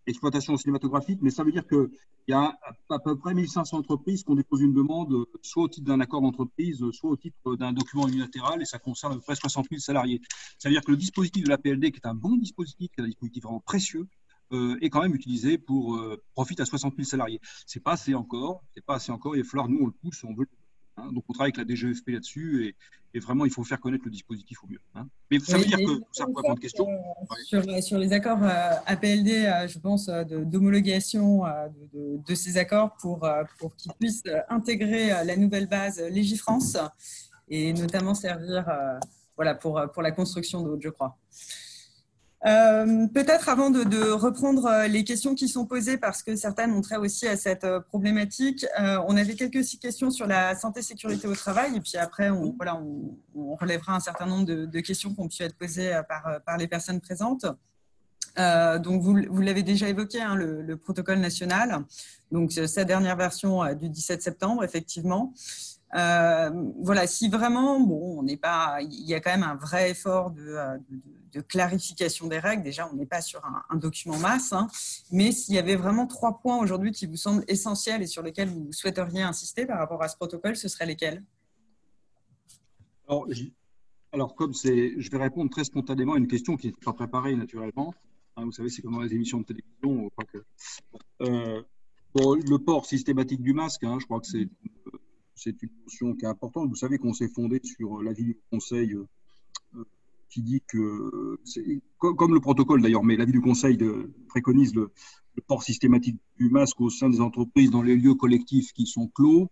C: exploitation cinématographique, mais ça veut dire qu'il y a à peu près 1500 entreprises qui ont déposé une demande, soit au titre d'un accord d'entreprise, soit au titre d'un document unilatéral, et ça concerne à peu près 60 000 salariés. Ça veut dire que le dispositif de l'APLD, qui est un bon dispositif, qui est un dispositif vraiment précieux, est quand même utilisé profite à 60 000 salariés. C'est pas assez encore, il va falloir, nous, on le pousse, on veut. Donc, on travaille avec la DGFP là-dessus et vraiment, il faut faire connaître le dispositif au mieux. Mais ça veut dire que ça répond à une question.
D: Sur les accords APLD, je pense, d'homologation de ces accords pour qu'ils puissent intégrer la nouvelle base Légifrance et notamment servir pour la construction d'autres, je crois. Peut-être avant de reprendre les questions qui sont posées, parce que certaines ont trait aussi à cette problématique, on avait quelques questions sur la santé-sécurité au travail, et puis après, on relèvera un certain nombre de questions qui ont pu être posées par les personnes présentes. Donc, vous l'avez déjà évoqué, le protocole national, donc sa dernière version du 17 septembre, effectivement. Si vraiment, on n'est pas, il y a quand même un vrai effort de clarification des règles. Déjà, on n'est pas sur un document masse, mais s'il y avait vraiment 3 points aujourd'hui qui vous semblent essentiels et sur lesquels vous souhaiteriez insister par rapport à ce protocole, ce seraient lesquels?
C: Alors, je vais répondre très spontanément à une question qui n'est pas préparée naturellement. Vous savez, c'est comme dans les émissions de télévision. Le port systématique du masque, je crois que c'est une notion qui est importante. Vous savez qu'on s'est fondé sur l'avis du Conseil qui dit que, comme le protocole d'ailleurs, mais l'avis du Conseil préconise le port systématique du masque au sein des entreprises dans les lieux collectifs qui sont clos.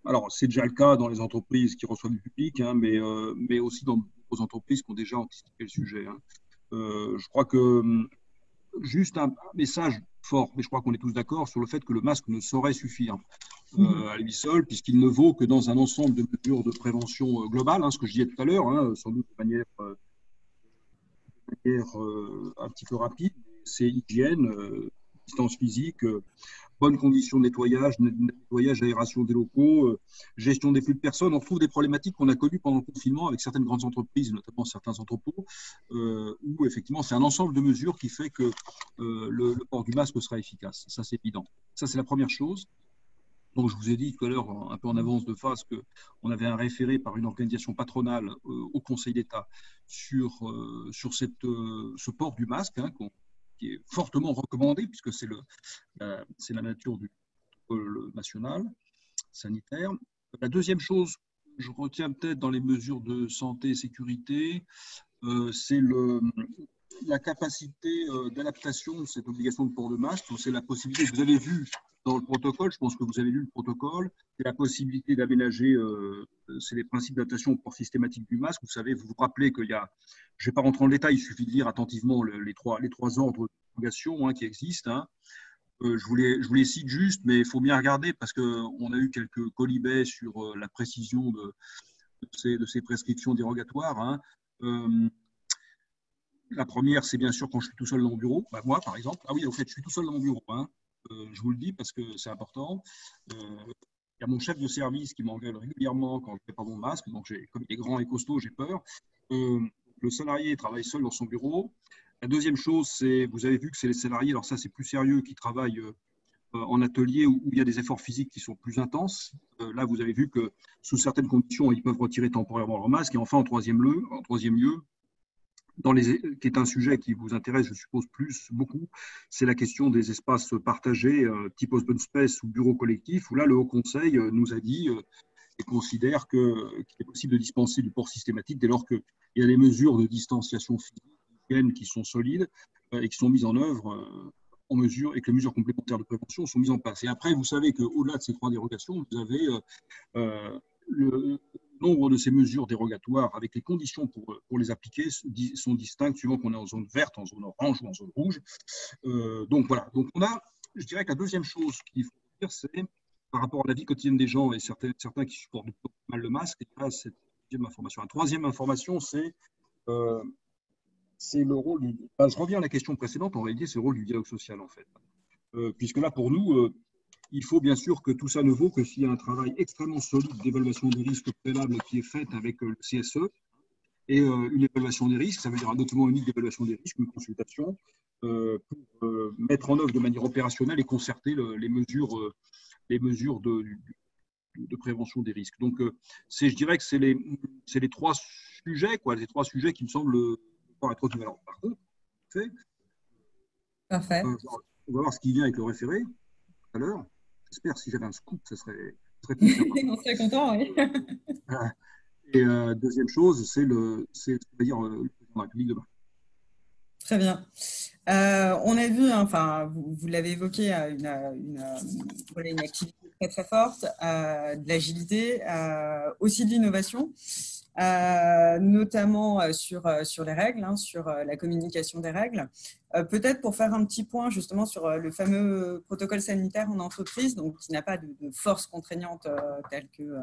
C: Alors, c'est déjà le cas dans les entreprises qui reçoivent du public, mais aussi dans d'autres entreprises qui ont déjà anticipé le sujet. Je crois que juste un message fort, mais je crois qu'on est tous d'accord sur le fait que le masque ne saurait suffire à lui seul, puisqu'il ne vaut que dans un ensemble de mesures de prévention globale, ce que je disais tout à l'heure, sans doute de manière un petit peu rapide. C'est hygiène, distance physique, bonnes conditions de nettoyage, aération des locaux, gestion des flux de personnes. On retrouve des problématiques qu'on a connues pendant le confinement avec certaines grandes entreprises, notamment certains entrepôts, où effectivement c'est un ensemble de mesures qui fait que le port du masque sera efficace. Ça, c'est évident. Ça, c'est la première chose. Donc, je vous ai dit tout à l'heure, un peu en avance de phase, qu'on avait un référé par une organisation patronale au Conseil d'État sur ce port du masque, hein, qui est fortement recommandé, puisque c'est la nature du protocole national sanitaire. La deuxième chose, je retiens peut-être dans les mesures de santé et sécurité, c'est la capacité d'adaptation de cette obligation de port de masque. C'est la possibilité, vous avez vu dans le protocole, je pense que vous avez lu le protocole, c'est la possibilité d'aménager, c'est les principes d'adaptation au port systématique du masque. Vous savez, vous vous rappelez qu'il y a, je ne vais pas rentrer en détail, il suffit de lire attentivement les trois ordres d'obligation qui existent. Hein. Je vous les cite juste, mais il faut bien regarder parce qu'on a eu quelques colibets sur la précision de ces prescriptions dérogatoires. Hein. La première, c'est bien sûr quand je suis tout seul dans mon bureau. Bah, moi, par exemple. Ah oui, en fait, je suis tout seul dans mon bureau. Hein. Je vous le dis parce que c'est important. Il y a mon chef de service qui m'engueule régulièrement quand je ne fais pas mon masque. Donc, comme il est grand et costaud, j'ai peur. Le salarié travaille seul dans son bureau. La deuxième chose, c'est, vous avez vu que c'est les salariés, alors ça c'est plus sérieux, qui travaillent en atelier où il y a des efforts physiques qui sont plus intenses. Là, vous avez vu que sous certaines conditions, ils peuvent retirer temporairement leur masque. Et enfin, en troisième lieu, qui est un sujet qui vous intéresse, je suppose, beaucoup, c'est la question des espaces partagés, type open space ou bureau collectif, où là, le Haut Conseil nous a dit et considère qu'il est possible de dispenser du port systématique dès lors qu'il y a des mesures de distanciation physique qui sont solides et qui sont mises en œuvre en mesure et que les mesures complémentaires de prévention sont mises en place. Et après, vous savez qu'au-delà de ces trois dérogations, vous avez le nombre de ces mesures dérogatoires avec les conditions pour les appliquer sont distinctes suivant qu'on est en zone verte, en zone orange ou en zone rouge. Donc voilà. Donc je dirais que la deuxième chose qu'il faut dire, c'est par rapport à la vie quotidienne des gens et certains qui supportent mal le masque, et là, c'est la deuxième information. La troisième information, c'est le rôle je reviens à la question précédente, en réalité, c'est le rôle du dialogue social, en fait. Puisque là, pour nous, il faut bien sûr que tout ça ne vaut que s'il y a un travail extrêmement solide d'évaluation des risques préalables qui est fait avec le CSE. Et une évaluation des risques, ça veut dire un document unique d'évaluation des risques, une consultation, pour mettre en œuvre de manière opérationnelle et concerter les mesures de prévention des risques. Donc, je dirais que c'est les trois sujets, les trois sujets qui me semblent être équivalents. Par contre,
D: Parfait.
C: On va voir ce qui vient avec le référé tout à l'heure. J'espère, si j'avais un scoop, ça serait plus sympa.
D: On serait content, oui.
C: Et deuxième chose, c'est le président de la République demain.
D: Très bien. On a vu, enfin, vous l'avez évoqué, une activité très très forte, de l'agilité, aussi de l'innovation, notamment sur les règles, sur la communication des règles. Peut-être pour faire un petit point justement sur le fameux protocole sanitaire en entreprise, donc qui n'a pas de force contraignante telle que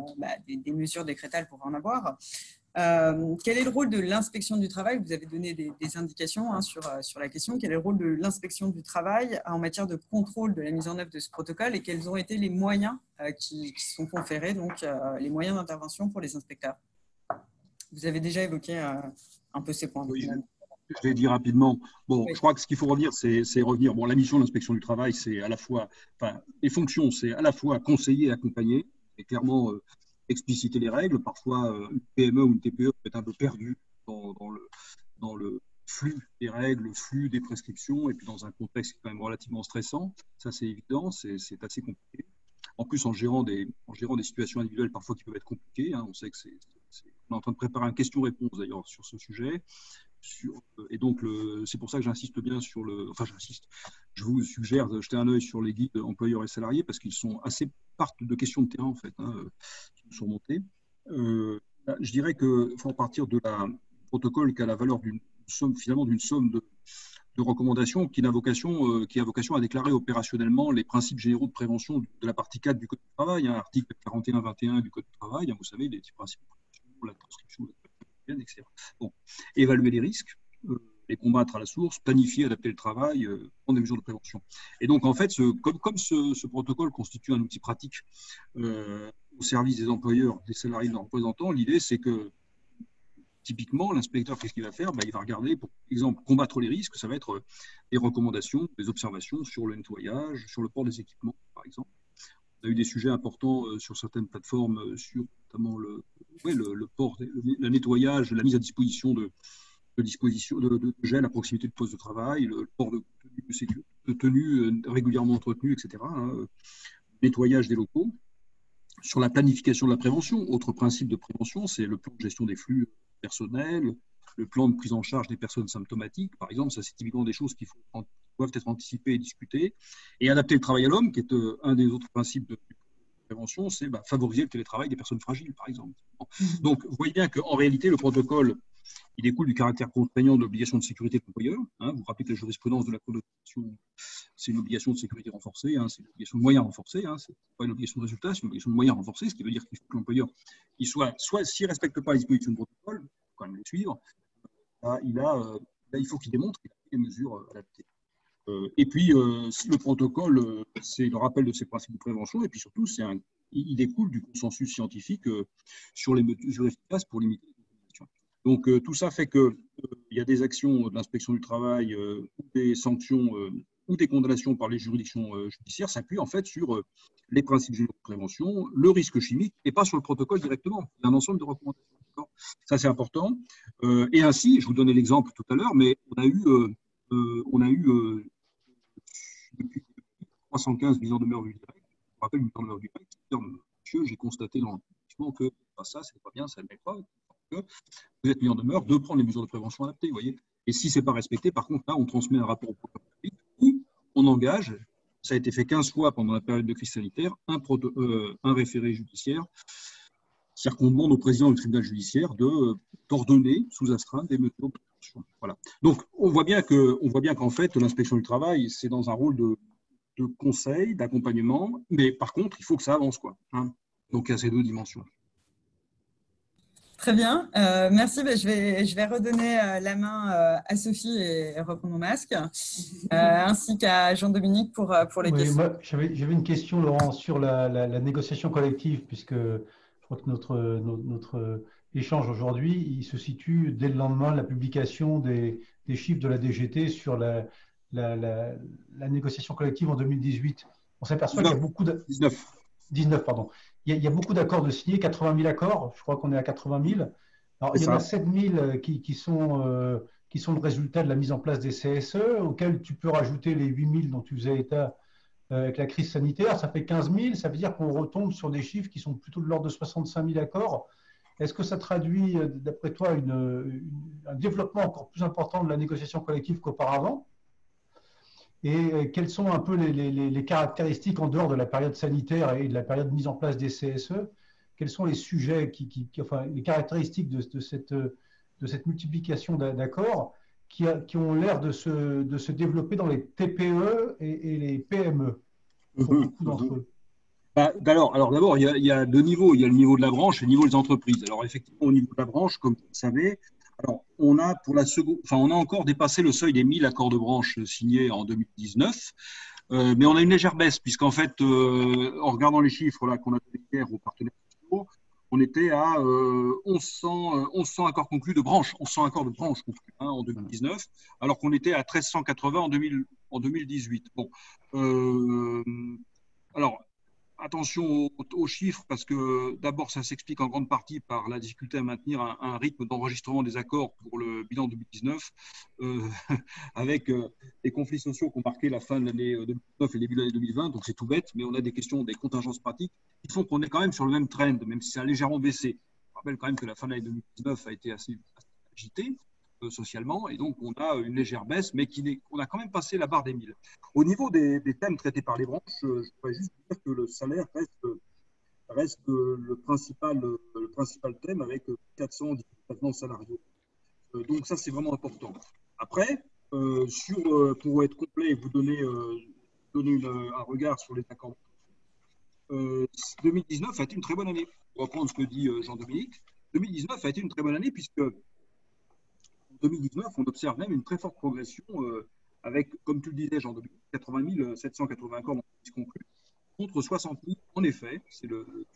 D: des mesures décrétales pour en avoir. Quel est le rôle de l'inspection du travail? Vous avez donné des indications sur la question. Quel est le rôle de l'inspection du travail en matière de contrôle de la mise en œuvre de ce protocole et quels ont été les moyens qui sont conférés, donc les moyens d'intervention pour les inspecteurs? Vous avez déjà évoqué un peu ces points.
C: Oui, je vais dire rapidement. Bon, oui. Je crois que ce qu'il faut revenir, c'est revenir. Bon, la mission de l'inspection du travail, c'est à la fois, les fonctions, c'est à la fois conseiller et accompagner, et clairement expliciter les règles. Parfois, une PME ou une TPE peut être un peu perdue dans le flux des règles, le flux des prescriptions, et puis dans un contexte qui est quand même relativement stressant. Ça, c'est évident, c'est assez compliqué. En plus, en gérant des situations individuelles parfois qui peuvent être compliquées. On sait que on est en train de préparer un question-réponse d'ailleurs sur ce sujet. Et donc, c'est pour ça que j'insiste bien sur je vous suggère de jeter un œil sur les guides employeurs et salariés parce qu'ils sont assez partent de questions de terrain en fait, qui nous sont montées. Je dirais qu'il faut partir de la protocole qui a la valeur d'une somme de recommandations qui a vocation à déclarer opérationnellement les principes généraux de prévention de la partie 4 du Code du travail, article 41-21 du Code du travail, vous savez, les principes de prévention, la transcription, etc. Bon. Évaluer les risques, les combattre à la source, planifier, adapter le travail, prendre des mesures de prévention. Et donc, en fait, comme ce protocole constitue un outil pratique au service des employeurs, des salariés, de leurs représentants, l'idée, c'est que typiquement, l'inspecteur, qu'est-ce qu'il va faire? Il va regarder, pour exemple, combattre les risques, ça va être des recommandations, des observations sur le nettoyage, sur le port des équipements, par exemple. On a eu des sujets importants sur certaines plateformes, sur notamment le port, le nettoyage, la mise à disposition de gel à proximité de poste de travail, le port de tenue régulièrement entretenue, etc. Nettoyage des locaux. Sur la planification de la prévention, autre principe de prévention, c'est le plan de gestion des flux personnels, le plan de prise en charge des personnes symptomatiques. Par exemple, ça c'est typiquement des choses qui doivent être anticipées et discutées. Et adapter le travail à l'homme, qui est un des autres principes de prévention, c'est favoriser le télétravail des personnes fragiles, par exemple. Donc, vous voyez bien qu'en réalité, le protocole, il découle du caractère contraignant de l'obligation de sécurité de l'employeur. Vous vous rappelez que la jurisprudence de la Cour de cassation, c'est une obligation de sécurité renforcée, c'est une obligation de moyens renforcée, c'est pas une obligation de résultat, c'est une obligation de moyens renforcée, ce qui veut dire qu'il faut que l'employeur, soit s'il ne respecte pas les dispositions du protocole, il faut quand même les suivre, il faut qu'il démontre qu'il a pris des mesures adaptées. Et puis, le protocole, c'est le rappel de ces principes de prévention, et puis surtout, il découle du consensus scientifique sur les mesures efficaces pour limiter les contaminations. Donc, tout ça fait qu'il y a des actions de l'inspection du travail, ou des sanctions, ou des condamnations par les juridictions judiciaires s'appuient en fait sur les principes généraux de prévention, le risque chimique, et pas sur le protocole directement. Il y a un ensemble de recommandations. Ça, c'est important. Et ainsi, je vous donnais l'exemple tout à l'heure, mais on a eu depuis 315 mises en demeure du direct. Je me rappelle une mise en demeure du direct, monsieur, j'ai constaté dans l'établissement que ça, c'est pas bien, ça ne l'est pas. Que vous êtes mis en demeure de prendre les mesures de prévention adaptées, vous voyez. Et si ce n'est pas respecté, par contre, là, on transmet un rapport au procureur public où on engage, ça a été fait 15 fois pendant la période de crise sanitaire, un référé judiciaire. C'est-à-dire qu'on demande au président du tribunal judiciaire d'ordonner sous astreinte des mesures de prévention. Voilà. Donc, on voit bien qu'en fait, l'inspection du travail, c'est dans un rôle de conseil, d'accompagnement, mais par contre, il faut que ça avance, quoi. Donc, il y a ces deux dimensions.
D: Très bien, merci. Je vais redonner la main à Sophie et reprendre mon masque, ainsi qu'à Jean-Dominique pour les questions.
E: Moi, j'avais une question, Laurent, sur la négociation collective, puisque je crois que notre échange aujourd'hui, il se situe dès le lendemain de la publication des chiffres de la DGT sur la négociation collective en 2018. On s'aperçoit qu'il y a beaucoup de… 19, pardon. Il y a beaucoup d'accords de signés, 80 000 accords. Je crois qu'on est à 80 000. Alors, il y en a 7 000 qui sont le résultat de la mise en place des CSE, auxquels tu peux rajouter les 8 000 dont tu faisais état avec la crise sanitaire. Ça fait 15 000. Ça veut dire qu'on retombe sur des chiffres qui sont plutôt de l'ordre de 65 000 accords. Est-ce que ça traduit, d'après toi, un développement encore plus important de la négociation collective qu'auparavant ? Et quelles sont un peu les caractéristiques en dehors de la période sanitaire et de la période de mise en place des CSE? Quels sont les sujets, enfin, les caractéristiques de cette multiplication d'accords qui ont l'air de se développer dans les TPE et les PME pour beaucoup d'entre eux?
C: Alors d'abord, il y a deux niveaux. Il y a le niveau de la branche et le niveau des entreprises. Alors effectivement, au niveau de la branche, comme vous le savez, alors, on a encore dépassé le seuil des 1000 accords de branche signés en 2019, mais on a une légère baisse, puisqu'en fait, en regardant les chiffres là qu'on a donné hier aux partenaires sociaux, on était à 1100 accords conclus de branche, 1100 accords de branche conclus en 2019, alors qu'on était à 1380 en 2018. Bon, alors, attention aux chiffres, parce que d'abord, ça s'explique en grande partie par la difficulté à maintenir un rythme d'enregistrement des accords pour le bilan 2019, avec les conflits sociaux qui ont marqué la fin de l'année 2019 et le début de l'année 2020. Donc, c'est tout bête, mais on a des questions, des contingences pratiques qui font qu'on est quand même sur le même trend, même si ça a légèrement baissé. Je rappelle quand même que la fin de l'année 2019 a été assez agitée socialement, et donc on a une légère baisse, mais on a quand même passé la barre des 1000. Au niveau des thèmes traités par les branches, je pourrais juste dire que le salaire reste le principal thème, avec 410 salariés. Donc ça, c'est vraiment important. Après, pour être complet et vous donner un regard sur les accords, 2019 a été une très bonne année. Pour reprendre ce que dit Jean-Dominique, 2019 a été une très bonne année, puisque en 2019, on observe même une très forte progression avec, comme tu le disais, Jean-Dominique, 80 780 accords conclus, contre 60 000, en effet, tu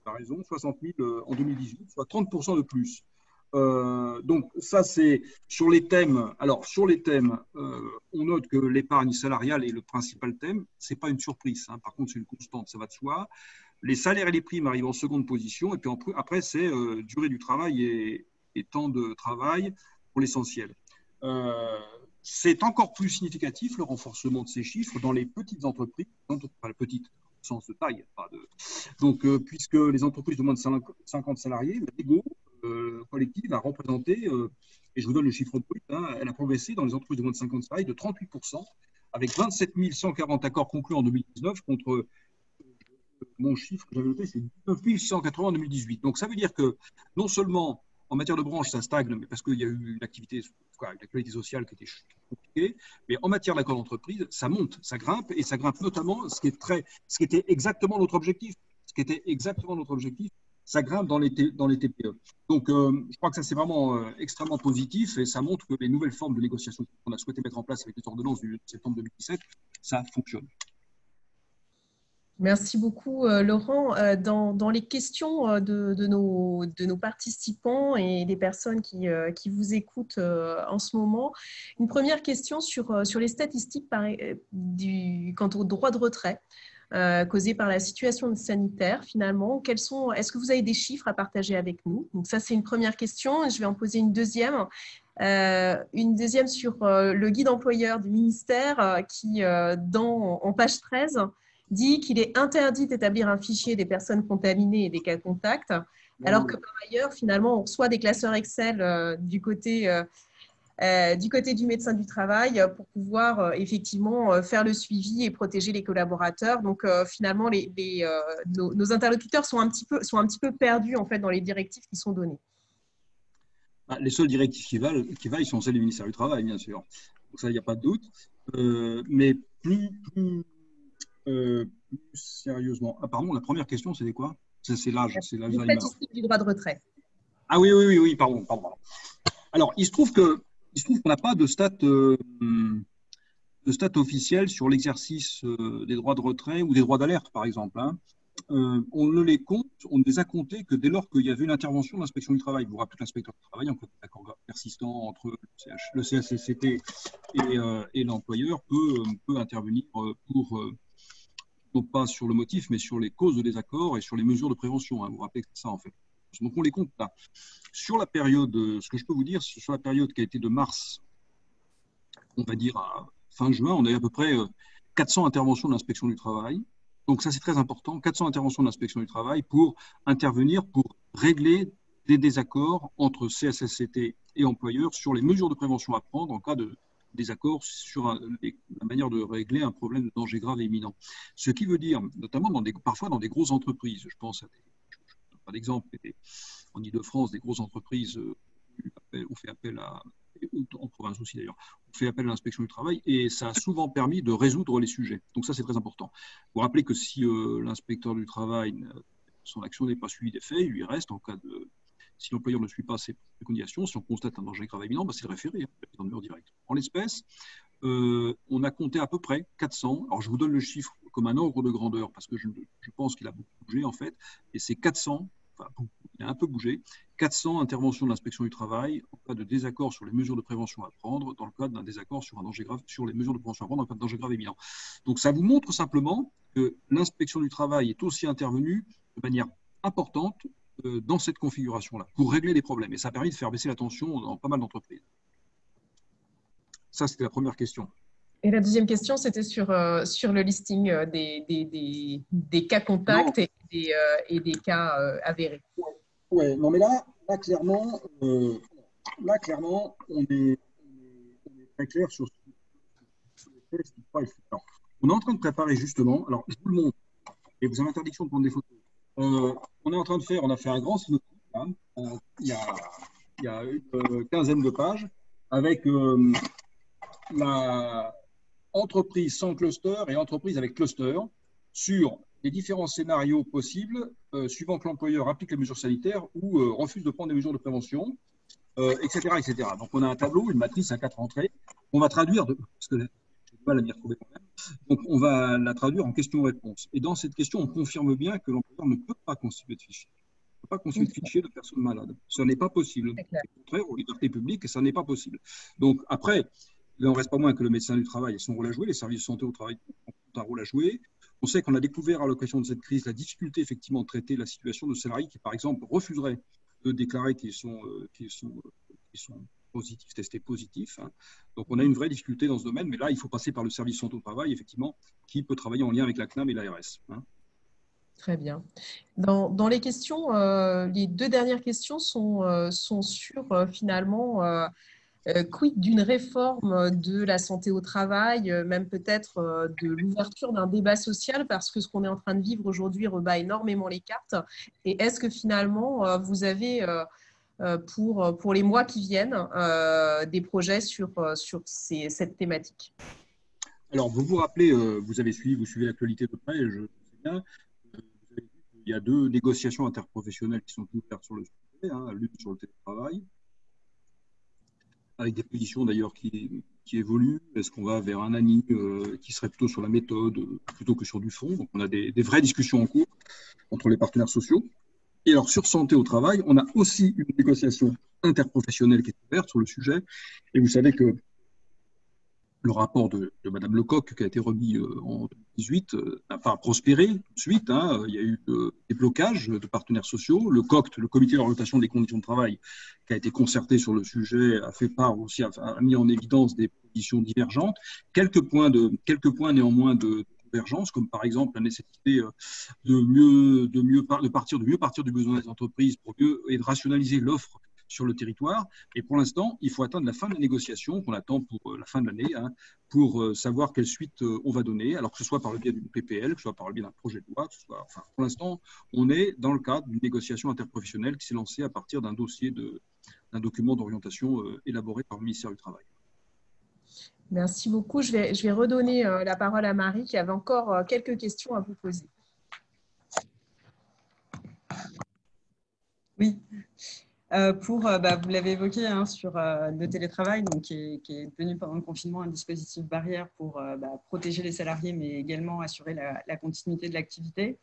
C: as raison, 60 000 en 2018, soit 30% de plus. Donc, ça, c'est sur les thèmes. Alors, sur les thèmes, on note que l'épargne salariale est le principal thème. Ce n'est pas une surprise, hein. Par contre, c'est une constante, ça va de soi. Les salaires et les primes arrivent en seconde position. Et puis après, c'est durée du travail et temps de travail pour l'essentiel. C'est encore plus significatif le renforcement de ces chiffres dans les petites entreprises, enfin, petites au sens de taille. Donc, puisque les entreprises de moins de 50 salariés, l'ego collective a représenté, et je vous donne le chiffre brut, elle a progressé dans les entreprises de moins de 50 salariés de 38%, avec 27 140 accords conclus en 2019 contre mon chiffre que j'avais noté, c'est 19 180 en 2018. Donc, ça veut dire que non seulement en matière de branche, ça stagne, mais parce qu'il y a eu une activité, l'actualité sociale qui était compliquée, mais en matière d'accord d'entreprise, ça monte, ça grimpe, et ça grimpe notamment, ce qui était exactement notre objectif. Ça grimpe dans les TPE. Donc, je crois que ça, c'est vraiment extrêmement positif, et ça montre que les nouvelles formes de négociation qu'on a souhaité mettre en place avec les ordonnances du septembre 2017, ça fonctionne.
B: Merci beaucoup, Laurent. Dans les questions de nos participants et des personnes qui vous écoutent en ce moment, une première question sur les statistiques quant au droit de retrait causé par la situation sanitaire, finalement. Est-ce que vous avez des chiffres à partager avec nous? Donc ça, c'est une première question. Je vais en poser une deuxième. Sur le guide employeur du ministère qui, en page 13, dit qu'il est interdit d'établir un fichier des personnes contaminées et des cas contacts, alors que par ailleurs, finalement, on reçoit des classeurs Excel du côté du médecin du travail pour pouvoir effectivement faire le suivi et protéger les collaborateurs. Donc, finalement, nos interlocuteurs sont un petit peu perdus en fait, dans les directives qui sont données.
C: Les seules directives qui vaillent sont celles du ministère du Travail, bien sûr. Donc ça, il n'y a pas de doute. Mais plus sérieusement. Ah, pardon, la première question, c'était quoi? C'est l'âge. C'est l'âge.
B: Les statistiques du droit de retrait.
C: Ah oui, pardon. Alors, il se trouve qu'on n'a pas de stats officielles sur l'exercice des droits de retrait ou des droits d'alerte, par exemple. On ne les a comptés que dès lors qu'il y avait une intervention de l'inspection du travail. Vous vous rappelez que l'inspecteur du travail, en cas d'accord persistant entre le CHSCT et l'employeur, peut intervenir pour, non pas sur le motif, mais sur les causes de désaccord et sur les mesures de prévention. Vous vous rappelez que c'est ça, en fait. Donc, on les compte là. Sur la période, ce que je peux vous dire, sur la période qui a été de mars, on va dire à fin juin, on a eu à peu près 400 interventions de l'inspection du travail. Donc ça, c'est très important, 400 interventions de l'inspection du travail pour intervenir, pour régler des désaccords entre CSSCT et employeurs sur les mesures de prévention à prendre en cas de désaccord sur la manière de régler un problème de danger grave et imminent. Ce qui veut dire, notamment parfois dans des grosses entreprises, je pense à par exemple, en Ile-de-France, des grosses entreprises, on fait appel en province aussi d'ailleurs, on fait appel à l'inspection du travail et ça a souvent permis de résoudre les sujets. Donc ça, c'est très important. Vous vous rappelez que si l'inspecteur du travail, son action n'est pas suivie des faits, il lui reste en cas de... Si l'employeur ne suit pas ses préconisations, si on constate un danger grave et imminent, c'est le référé, dans le mur direct. En l'espèce, on a compté à peu près 400. Alors, je vous donne le chiffre comme un ordre de grandeur parce que je pense qu'il a beaucoup bougé en fait. Et c'est 400, enfin, il a un peu bougé, 400 interventions de l'inspection du travail en cas de désaccord sur les mesures de prévention à prendre dans le cadre d'un désaccord sur un danger grave, sur les mesures de prévention à prendre dans le cadre d'un danger grave imminent. Donc, ça vous montre simplement que l'inspection du travail est aussi intervenue de manière importante dans cette configuration-là pour régler les problèmes. Et ça a permis de faire baisser la tension dans pas mal d'entreprises. Ça, c'était la première question.
B: Et la deuxième question, c'était sur le listing des cas contacts et des cas avérés.
C: Ouais, non, mais là clairement, on est très clair sur les tests. Alors, on est en train de préparer justement, alors je vous le montre, et vous avez interdiction de prendre des photos. On a fait un grand synopsis, il y a une quinzaine de pages, avec la entreprise sans cluster et entreprise avec cluster sur les différents scénarios possibles suivant que l'employeur applique les mesures sanitaires ou refuse de prendre des mesures de prévention, etc., etc. Donc, on a un tableau, une matrice à 4 entrées. On va traduire, parce que j'ai du mal à m'y retrouver quand même, donc on va la traduire en question-réponse. Et dans cette question, on confirme bien que l'employeur ne peut pas constituer de fichier. Il ne peut pas constituer de fichier de personnes malades. Ce n'est pas possible. C'est contraire aux libertés publiques et ça n'est pas possible. Donc, après, il n'en reste pas moins que le médecin du travail a son rôle à jouer, les services de santé au travail ont un rôle à jouer. On sait qu'on a découvert à l'occasion de cette crise la difficulté effectivement de traiter la situation de salariés qui, par exemple, refuseraient de déclarer qu'ils sont positifs, testés positifs. Hein. Donc, on a une vraie difficulté dans ce domaine, mais là, il faut passer par le service santé au travail, effectivement, qui peut travailler en lien avec la CNAM et l'ARS. Hein.
B: Très bien. Dans les questions, les deux dernières questions sont sur finalement quid d'une réforme de la santé au travail, même peut-être de l'ouverture d'un débat social, parce que ce qu'on est en train de vivre aujourd'hui rebat énormément les cartes. Et est-ce que finalement, vous avez, pour les mois qui viennent, des projets sur cette thématique?
C: Alors, vous vous rappelez, vous suivez l'actualité de près, je sais bien. Il y a 2 négociations interprofessionnelles qui sont ouvertes sur le sujet, hein, la lutte sur le télétravail, avec des positions d'ailleurs qui évoluent. Est-ce qu'on va vers un ANI qui serait plutôt sur la méthode plutôt que sur du fond? Donc, on a des vraies discussions en cours entre les partenaires sociaux. Et alors, sur santé au travail, on a aussi une négociation interprofessionnelle qui est ouverte sur le sujet. Et vous savez que le rapport de Mme Lecoq, qui a été remis en 2018, n'a pas prospéré tout de suite. Hein. Il y a eu des blocages de partenaires sociaux. Le COCT, le Comité d'orientation des conditions de travail, qui a été concerté sur le sujet, a fait part aussi, a mis en évidence des positions divergentes. Quelques points néanmoins de convergence, comme par exemple la nécessité de partir du besoin des entreprises et de rationaliser l'offre sur le territoire. Et pour l'instant, il faut attendre la fin de la négociation, qu'on attend pour la fin de l'année, hein, pour savoir quelle suite on va donner, alors que ce soit par le biais d'une PPL, que ce soit par le biais d'un projet de loi, pour l'instant, on est dans le cadre d'une négociation interprofessionnelle qui s'est lancée à partir d'un document d'orientation élaboré par le ministère du Travail.
B: Merci beaucoup. Je vais redonner la parole à Marie, qui avait encore quelques questions à vous poser.
D: Oui. Vous l'avez évoqué, hein, sur le télétravail, donc, qui est devenu pendant le confinement un dispositif barrière pour protéger les salariés, mais également assurer la continuité de l'activité.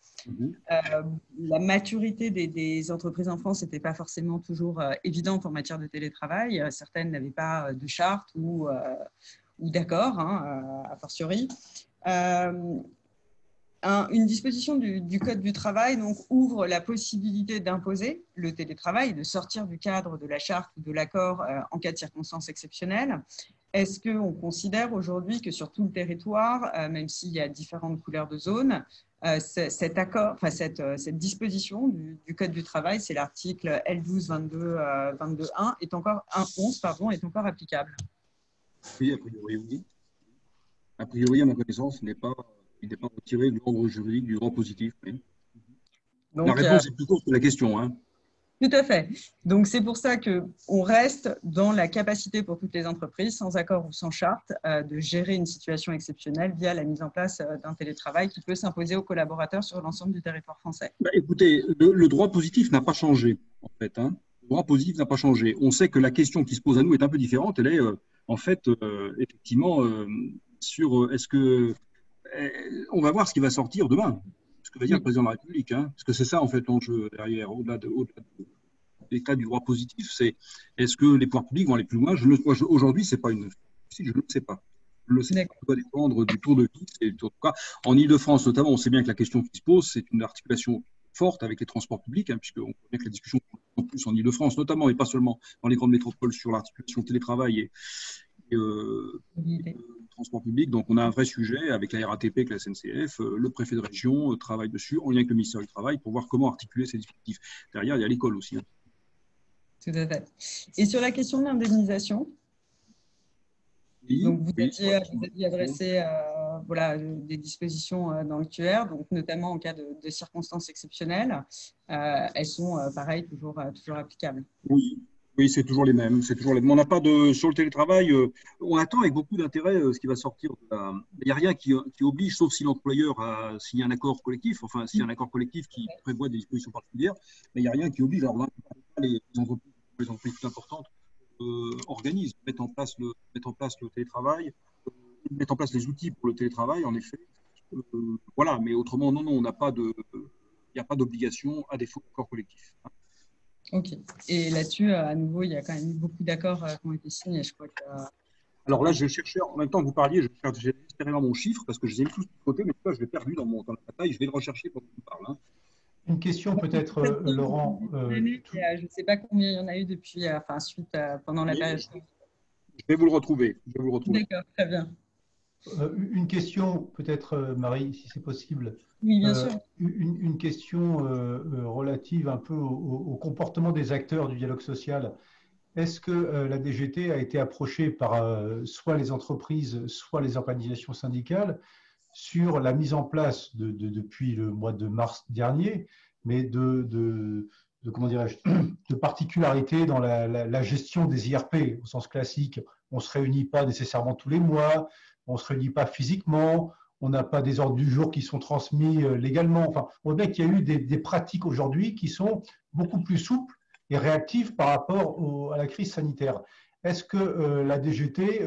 D: La maturité des entreprises en France n'était pas forcément toujours évidente en matière de télétravail. Certaines n'avaient pas de charte ou d'accord, hein, a fortiori. Une disposition du Code du travail donc, ouvre la possibilité d'imposer le télétravail et de sortir du cadre de la charte ou de l'accord en cas de circonstances exceptionnelles. Est-ce qu'on considère aujourd'hui que sur tout le territoire, même s'il y a différentes couleurs de zone, cette disposition du Code du travail, c'est l'article L12-22-1, est encore applicable?
C: Oui, a priori, oui. A priori, à ma connaissance, il n'est pas retiré de l'ordre juridique, du droit positif. Oui. Donc, la réponse est plus courte que la question. Hein.
D: Tout à fait. Donc, c'est pour ça qu'on reste dans la capacité pour toutes les entreprises, sans accord ou sans charte, de gérer une situation exceptionnelle via la mise en place d'un télétravail qui peut s'imposer aux collaborateurs sur l'ensemble du territoire français.
C: Écoutez, le droit positif n'a pas changé, en fait. Hein. Le droit positif n'a pas changé. On sait que la question qui se pose à nous est un peu différente. Elle est, en fait, effectivement, sur est-ce que on va voir ce qui va sortir demain, ce que va dire le président de la République, hein, parce que c'est ça en fait l'enjeu derrière, au-delà de l'état du droit positif, c'est est-ce que les pouvoirs publics vont aller plus loin? Aujourd'hui, c'est pas je ne le sais pas. Je ne le sais pas. Ça doit dépendre du tour de vie. En Ile-de-France notamment, on sait bien que la question qui se pose, c'est une articulation forte avec les transports publics, hein, puisqu'on connaît que la discussion en plus en Ile-de-France notamment, et pas seulement dans les grandes métropoles, sur l'articulation télétravail et transport public. Donc, on a un vrai sujet avec la RATP, avec la SNCF, le préfet de région travaille dessus, en lien avec le ministère du Travail, pour voir comment articuler ces dispositifs. Derrière, il y a l'école aussi. Hein.
D: Tout à fait. Et sur la question de l'indemnisation, donc vous aviez adressé des dispositions dans le QR, donc notamment en cas de circonstances exceptionnelles. Elles sont, pareil, toujours applicables.
C: Oui, c'est toujours les mêmes. On n'a pas sur le télétravail, on attend avec beaucoup d'intérêt ce qui va sortir. Il n'y a rien qui oblige, sauf si l'employeur a signé un accord collectif, enfin, s'il y a un accord collectif qui prévoit des dispositions particulières, mais il n'y a rien qui oblige. Alors, les entreprises plus importantes organisent, mettent en place le télétravail, mettent en place les outils pour le télétravail, en effet. Voilà, mais autrement, non, il n'y a pas d'obligation à défaut d'accord collectif.
D: Ok. Et là-dessus, à nouveau, il y a quand même eu beaucoup d'accords qui ont été signés. Je crois que
C: Alors là, je cherchais, en même temps que vous parliez, je cherchais désespérément mon chiffre parce que je les ai mis tous de côté, mais là, je l'ai perdu dans la bataille. Je vais le rechercher pendant que vous parle. Hein.
E: Une question peut-être, Laurent.
D: Je ne sais pas combien il y en a eu depuis, pendant la période.
C: Je vais vous le retrouver.
D: D'accord, très bien.
E: Une question peut-être, Marie, si c'est possible.
D: Oui, bien sûr.
E: Une question relative un peu au comportement des acteurs du dialogue social. Est-ce que la DGT a été approchée par soit les entreprises, soit les organisations syndicales sur la mise en place depuis le mois de mars dernier, mais comment dirais-je, de particularités dans la gestion des IRP au sens classique? On ne se réunit pas nécessairement tous les mois, on ne se réunit pas physiquement, on n'a pas des ordres du jour qui sont transmis légalement. Enfin, on voit bien qu'il y a eu des pratiques aujourd'hui qui sont beaucoup plus souples et réactives par rapport à la crise sanitaire. Est-ce que la DGT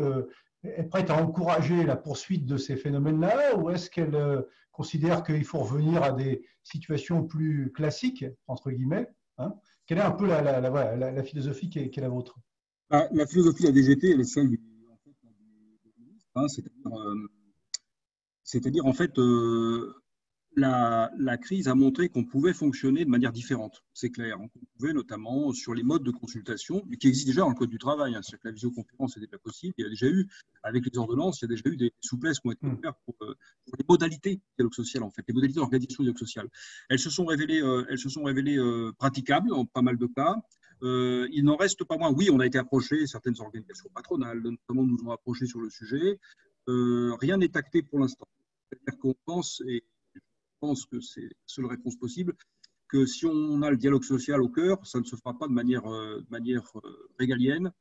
E: est prête à encourager la poursuite de ces phénomènes-là, ou est-ce qu'elle considère qu'il faut revenir à des situations plus classiques, entre guillemets, hein? Quelle est un peu la philosophie qui est la vôtre?
C: La philosophie de la DGT, elle est celle du ministre, hein, c'est-à-dire en fait, la crise a montré qu'on pouvait fonctionner de manière différente, c'est clair. On pouvait notamment sur les modes de consultation, qui existent déjà dans le Code du travail, hein, c'est-à-dire que la visioconférence était pas possible. Il y a déjà eu, avec les ordonnances, il y a déjà eu des souplesses qui ont été offertes pour les modalités du dialogue social, en fait, les modalités d'organisation du dialogue social. Elles se sont révélées praticables dans pas mal de cas. Il n'en reste pas moins. Oui, on a été approché, certaines organisations patronales notamment nous ont approché sur le sujet. Rien n'est acté pour l'instant. C'est-à-dire qu'on pense, et je pense que c'est la seule réponse possible, que si on a le dialogue social au cœur, ça ne se fera pas de manière régalienne,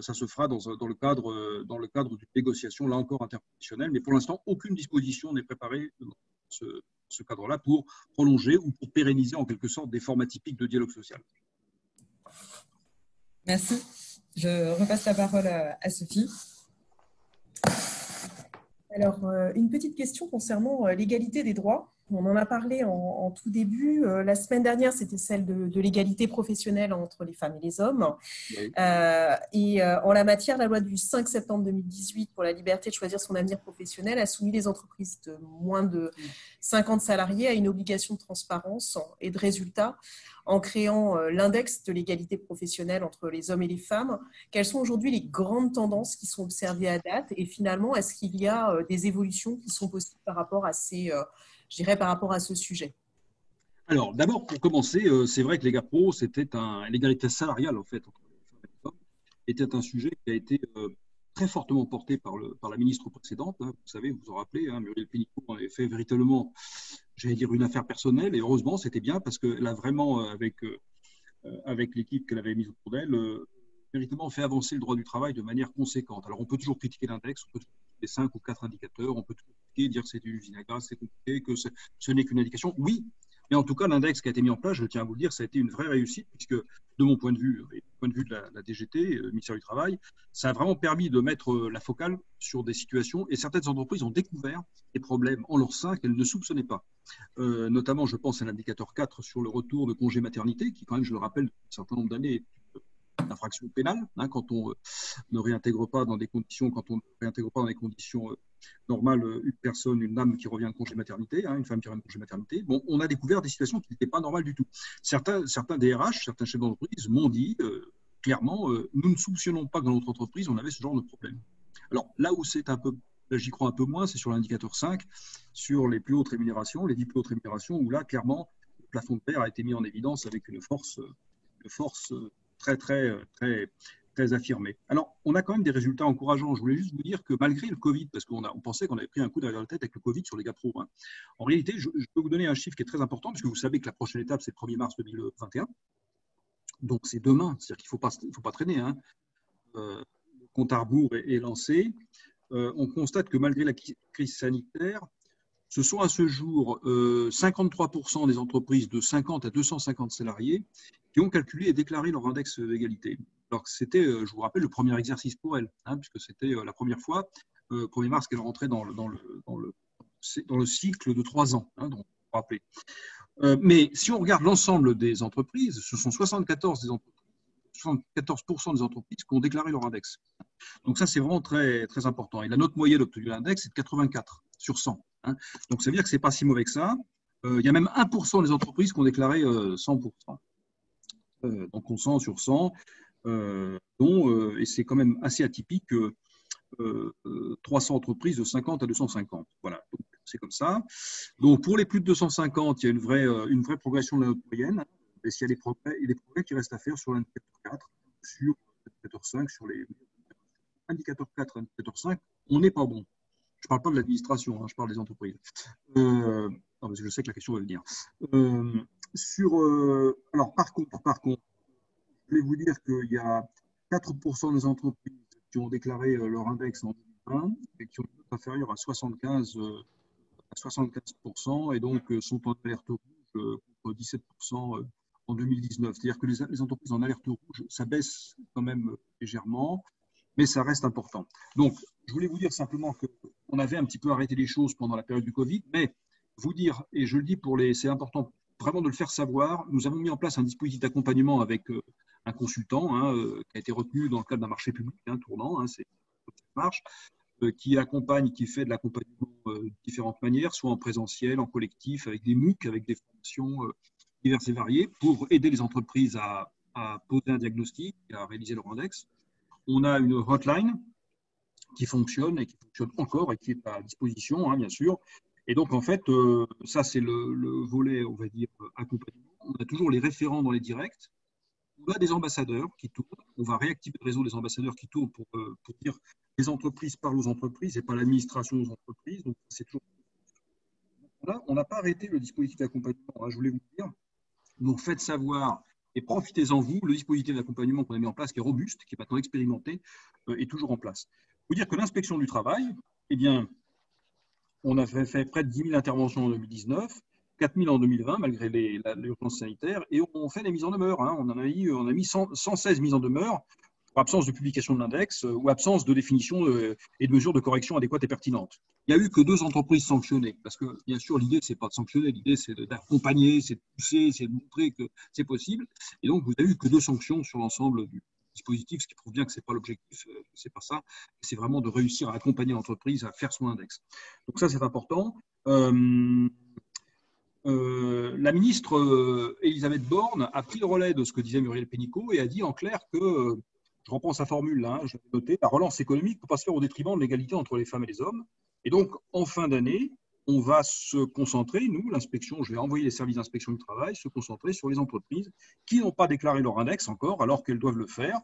C: ça se fera dans le cadre d'une négociation, là encore interprofessionnelle, mais pour l'instant, aucune disposition n'est préparée dans ce cadre-là pour prolonger ou pour pérenniser en quelque sorte des formats typiques de dialogue social.
D: Merci. Je repasse la parole à Sophie.
B: Alors, une petite question concernant l'égalité des droits. On en a parlé en tout début. La semaine dernière, c'était celle de l'égalité professionnelle entre les femmes et les hommes. Oui. En la matière, la loi du 5 septembre 2018 pour la liberté de choisir son avenir professionnel a soumis les entreprises de moins de 50 salariés à une obligation de transparence et de résultats en créant l'index de l'égalité professionnelle entre les hommes et les femmes. Quelles sont aujourd'hui les grandes tendances qui sont observées à date? Et finalement, est-ce qu'il y a des évolutions qui sont possibles par rapport à par rapport à ce sujet?
C: Alors, d'abord, pour commencer, c'est vrai que l'égapro, l'égalité salariale, en fait, entre les femmes et les hommes, était un sujet qui a été très fortement porté par la ministre précédente. Hein, vous savez, vous vous en rappelez, hein, Muriel Pénicaud en avait fait véritablement, j'allais dire, une affaire personnelle. Et heureusement, c'était bien parce qu'elle a vraiment, avec l'équipe qu'elle avait mise autour d'elle, véritablement fait avancer le droit du travail de manière conséquente. Alors, on peut toujours critiquer l'index, on peut toujours critiquer 5 ou 4 indicateurs, on peut toujours critiquer, dire que c'est une usine à gaz, c'est compliqué, que ce n'est qu'une indication. Oui, mais en tout cas, l'index qui a été mis en place, je tiens à vous le dire, ça a été une vraie réussite, puisque de mon point de vue, et du point de vue de la DGT, le ministère du Travail, ça a vraiment permis de mettre la focale sur des situations, et certaines entreprises ont découvert des problèmes en leur sein qu'elles ne soupçonnaient pas. Notamment, je pense à l'indicateur 4 sur le retour de congé maternité, qui quand même, je le rappelle, depuis un certain nombre d'années, est une infraction pénale, hein, quand on ne réintègre pas dans des conditions, normales, une dame qui revient de congé maternité, hein, une femme qui revient de congé maternité. Bon, on a découvert des situations qui n'étaient pas normales du tout. Certains DRH, certains chefs d'entreprise m'ont dit clairement, nous ne soupçonnons pas que dans notre entreprise, on avait ce genre de problème. Alors, là où j'y crois un peu moins, c'est sur l'indicateur 5, sur les plus hautes rémunérations, les 10 plus hautes rémunérations, où là, clairement, le plafond de verre a été mis en évidence avec une force très, très, très, très affirmée. Alors, on a quand même des résultats encourageants. Je voulais juste vous dire que malgré le Covid, parce qu'on pensait qu'on avait pris un coup derrière la tête avec le Covid sur les GAPRO, hein, en réalité, je peux vous donner un chiffre qui est très important, puisque vous savez que la prochaine étape, c'est le 1er mars 2021. Donc, c'est demain, c'est-à-dire qu'il ne faut pas traîner. Hein. Le compte à rebours est lancé. On constate que malgré la crise sanitaire, ce sont à ce jour 53% des entreprises de 50 à 250 salariés qui ont calculé et déclaré leur index d'égalité. Alors c'était, je vous rappelle, le premier exercice pour elles, hein, puisque c'était la première fois, 1er mars, qu'elles rentraient dans le cycle de 3 ans, hein, donc vous vous rappelez. Mais si on regarde l'ensemble des entreprises, ce sont 74% des entreprises qui ont déclaré leur index. Donc ça, c'est vraiment très, très important. Et la note moyenne obtenue de l'index, c'est de 84 sur 100. Hein. Donc ça veut dire que ce n'est pas si mauvais que ça. Il y a même 1% des entreprises qui ont déclaré 100%. Donc on 100 sur 100, et c'est quand même assez atypique que 300 entreprises de 50 à 250. Voilà, c'est comme ça. Donc pour les plus de 250, il y a une vraie progression de la note moyenne. Et s'il y a des progrès qui restent à faire sur l'indicateur 4, sur l'indicateur 5, sur les indicateurs 4 et indicateur 5, on n'est pas bon. Je ne parle pas de l'administration, hein, je parle des entreprises. Non, parce que je sais que la question va venir. Alors, par contre, je voulais vous dire qu'il y a 4% des entreprises qui ont déclaré leur index en 2020 et qui ont une note inférieure à 75%, et donc sont en alerte rouge contre 17% en 2019. C'est-à-dire que les entreprises en alerte rouge, ça baisse quand même légèrement, mais ça reste important. Donc, je voulais vous dire simplement qu'on avait un petit peu arrêté les choses pendant la période du Covid, mais vous dire, et je le dis c'est important vraiment de le faire savoir, nous avons mis en place un dispositif d'accompagnement avec un consultant qui a été retenu dans le cadre d'un marché public tournant, c'est ça marche, qui fait de l'accompagnement de différentes manières, soit en présentiel, en collectif, avec des MOOC, avec des formations diverses et variées, pour aider les entreprises à poser un diagnostic, à réaliser leur index. On a une hotline qui fonctionne et qui fonctionne encore et qui est à disposition, bien sûr. Et donc, en fait, ça, c'est le volet, on va dire, accompagnement. On a toujours les référents dans les directs. On a des ambassadeurs qui tournent. On va réactiver le réseau des ambassadeurs qui tournent pour dire les entreprises parlent aux entreprises et pas l'administration aux entreprises. Donc, c'est toujours. Là, on n'a pas arrêté le dispositif d'accompagnement. Je voulais vous dire. Donc, faites savoir et profitez-en vous. Le dispositif d'accompagnement qu'on a mis en place, qui est robuste, qui est maintenant expérimenté, est toujours en place. Vous dire que l'inspection du travail, eh bien, on a fait près de 10 000 interventions en 2019, 4 000 en 2020, malgré l'urgence sanitaire, et on fait des mises en demeure. On a mis 116 mises en demeure pour absence de publication de l'index ou absence de définition et de mesures de correction adéquates et pertinentes. Il n'y a eu que 2 entreprises sanctionnées, parce que, bien sûr, l'idée, ce n'est pas de sanctionner, l'idée, c'est d'accompagner, c'est de pousser, c'est de montrer que c'est possible. Et donc, vous n'avez eu que 2 sanctions sur l'ensemble du dispositif, ce qui prouve bien que ce n'est pas l'objectif, c'est pas ça, c'est vraiment de réussir à accompagner l'entreprise à faire son index. Donc ça, c'est important. La ministre Elisabeth Borne a pris le relais de ce que disait Muriel Pénicaud et a dit en clair que, je reprends sa formule là, je l'ai noté, la relance économique ne peut pas se faire au détriment de l'égalité entre les femmes et les hommes. Et donc, en fin d'année, on va se concentrer, nous, l'inspection, je vais envoyer les services d'inspection du travail, se concentrer sur les entreprises qui n'ont pas déclaré leur index encore, alors qu'elles doivent le faire.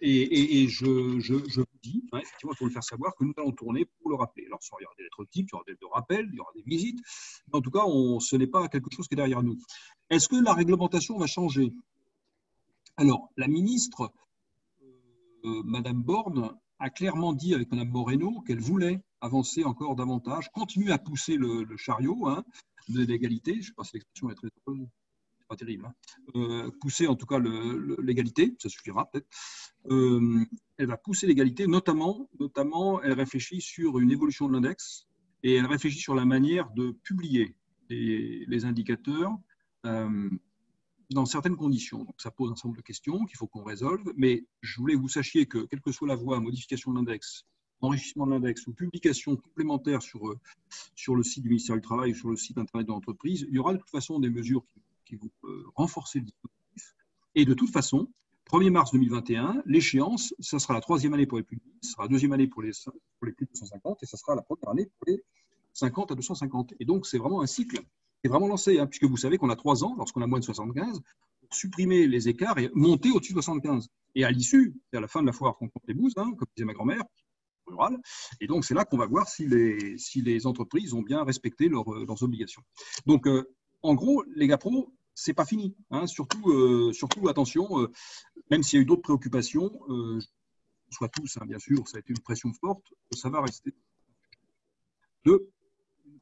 C: Et je vous dis, effectivement, il faut le faire savoir, que nous allons tourner pour le rappeler. Alors, il y aura des lettres types, il y aura des rappels, il y aura des visites, mais en tout cas, ce n'est pas quelque chose qui est derrière nous. Est-ce que la réglementation va changer? Alors, la ministre, Madame Borne, a clairement dit avec Mme Moreno qu'elle voulait avancer encore davantage, continuer à pousser le chariot de l'égalité. Je ne sais pas si l'expression est très pas terrible. Pousser en tout cas l'égalité, ça suffira peut-être. Elle va pousser l'égalité, notamment, elle réfléchit sur une évolution de l'index et elle réfléchit sur la manière de publier les indicateurs dans certaines conditions. Donc, ça pose un certain nombre de questions qu'il faut qu'on résolve, mais je voulais que vous sachiez que, quelle que soit la voie, modification de l'index, enrichissement de l'index ou publication complémentaire sur le site du ministère du Travail ou sur le site internet de l'entreprise, il y aura de toute façon des mesures qui vont renforcer le dispositif. Et de toute façon, 1er mars 2021, l'échéance, ça sera la 3e année pour les plus de 10, ça sera la 2e année pour les plus de 250 et ça sera la 1re année pour les 50 à 250. Et donc, c'est vraiment un cycle qui est vraiment lancé, puisque vous savez qu'on a 3 ans, lorsqu'on a moins de 75, pour supprimer les écarts et monter au-dessus de 75. Et à l'issue, c'est à la fin de la foire qu'on compte les bouses, comme disait ma grand-mère, rurale. Et donc, c'est là qu'on va voir si les entreprises ont bien respecté leurs obligations. Donc, en gros, les GAPRO, c'est pas fini. Surtout, attention, même s'il y a eu d'autres préoccupations, soit tous, bien sûr, ça a été une pression forte, ça va rester de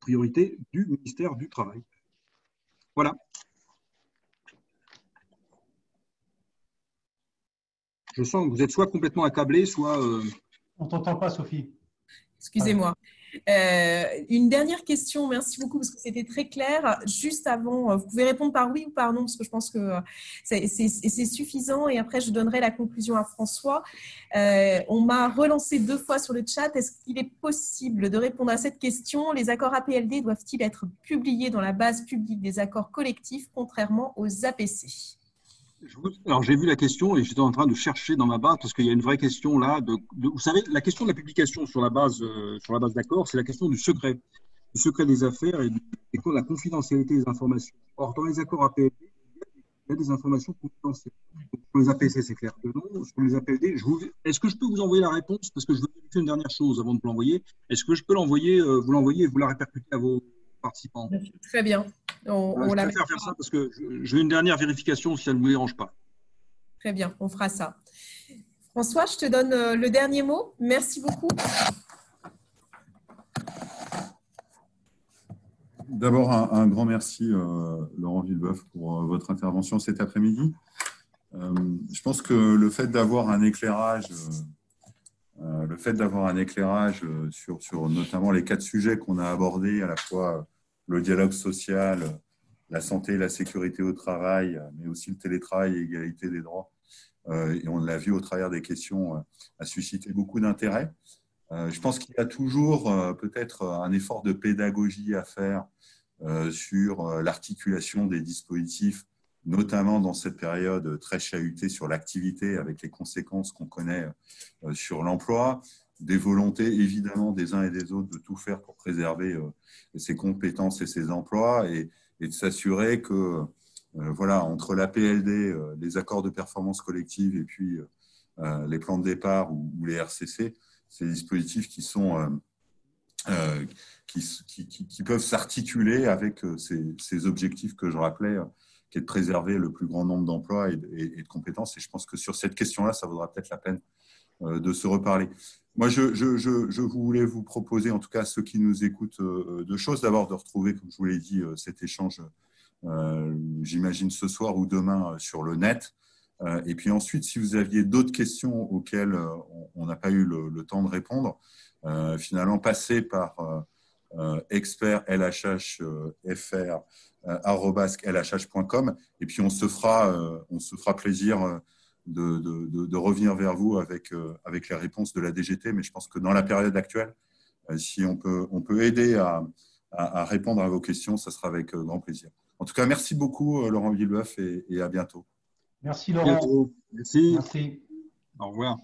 C: priorité du ministère du Travail. Voilà. Je sens que vous êtes soit complètement accablé, soit…
E: On ne t'entend pas, Sophie.
D: Excusez-moi.
B: Une dernière question, merci beaucoup parce que c'était très clair. Juste avant, vous pouvez répondre par oui ou par non parce que je pense que c'est suffisant et après je donnerai la conclusion à François. On m'a relancé 2 fois sur le chat. Est-ce qu'il est possible de répondre à cette question? Les accords APLD doivent-ils être publiés dans la base publique des accords collectifs contrairement aux APC?
C: Alors, j'ai vu la question et j'étais en train de chercher dans ma base parce qu'il y a une vraie question là. Vous savez, la question de la publication sur la base d'accord, c'est la question du secret des affaires et de la confidentialité des informations. Or, dans les accords APLD, il y a des informations confidentielles. Donc, sur les APC, c'est clair que non. Sur les APLD, est-ce que je peux vous envoyer la réponse? Parce que je veux vérifier une dernière chose avant de vous l'envoyer. Est-ce que je peux vous l'envoyer et vous la répercuter à vos participants?
B: Très bien.
C: Je préfère faire ça parce que je veux une dernière vérification si ça ne vous dérange pas.
B: Très bien, on fera ça. François, je te donne le dernier mot. Merci beaucoup.
A: D'abord, un grand merci, Laurent Villeboeuf, pour votre intervention cet après-midi. Je pense que le fait d'avoir un éclairage, sur notamment les 4 sujets qu'on a abordés, à la fois le dialogue social, la santé et la sécurité au travail, mais aussi le télétravail et l'égalité des droits, et on l'a vu au travers des questions, a suscité beaucoup d'intérêt. Je pense qu'il y a toujours peut-être un effort de pédagogie à faire sur l'articulation des dispositifs, notamment dans cette période très chahutée sur l'activité, avec les conséquences qu'on connaît sur l'emploi, des volontés évidemment des uns et des autres de tout faire pour préserver ses compétences et ses emplois, et de s'assurer que voilà, entre la PLD, les accords de performance collective et puis les plans de départ ou les RCC, ces dispositifs qui sont qui peuvent s'articuler avec ces objectifs que je rappelais, qui est de préserver le plus grand nombre d'emplois et de compétences. Et je pense que sur cette question-là, ça vaudra peut-être la peine de se reparler. Moi, je voulais vous proposer, en tout cas ceux qui nous écoutent, 2 choses. D'abord, de retrouver, comme je vous l'ai dit, cet échange, j'imagine ce soir ou demain sur le net. Et puis ensuite, si vous aviez d'autres questions auxquelles on n'a pas eu le temps de répondre, finalement, passez par expertlhfr@lhh.com, et puis on se fera plaisir de revenir vers vous avec les réponses de la DGT. Mais je pense que dans la période actuelle, si on peut aider à répondre à vos questions, ça sera avec grand plaisir. En tout cas, merci beaucoup, Laurent Villeboeuf, et à bientôt.
E: Merci, Laurent.
C: Merci.
E: Merci.
C: Au revoir.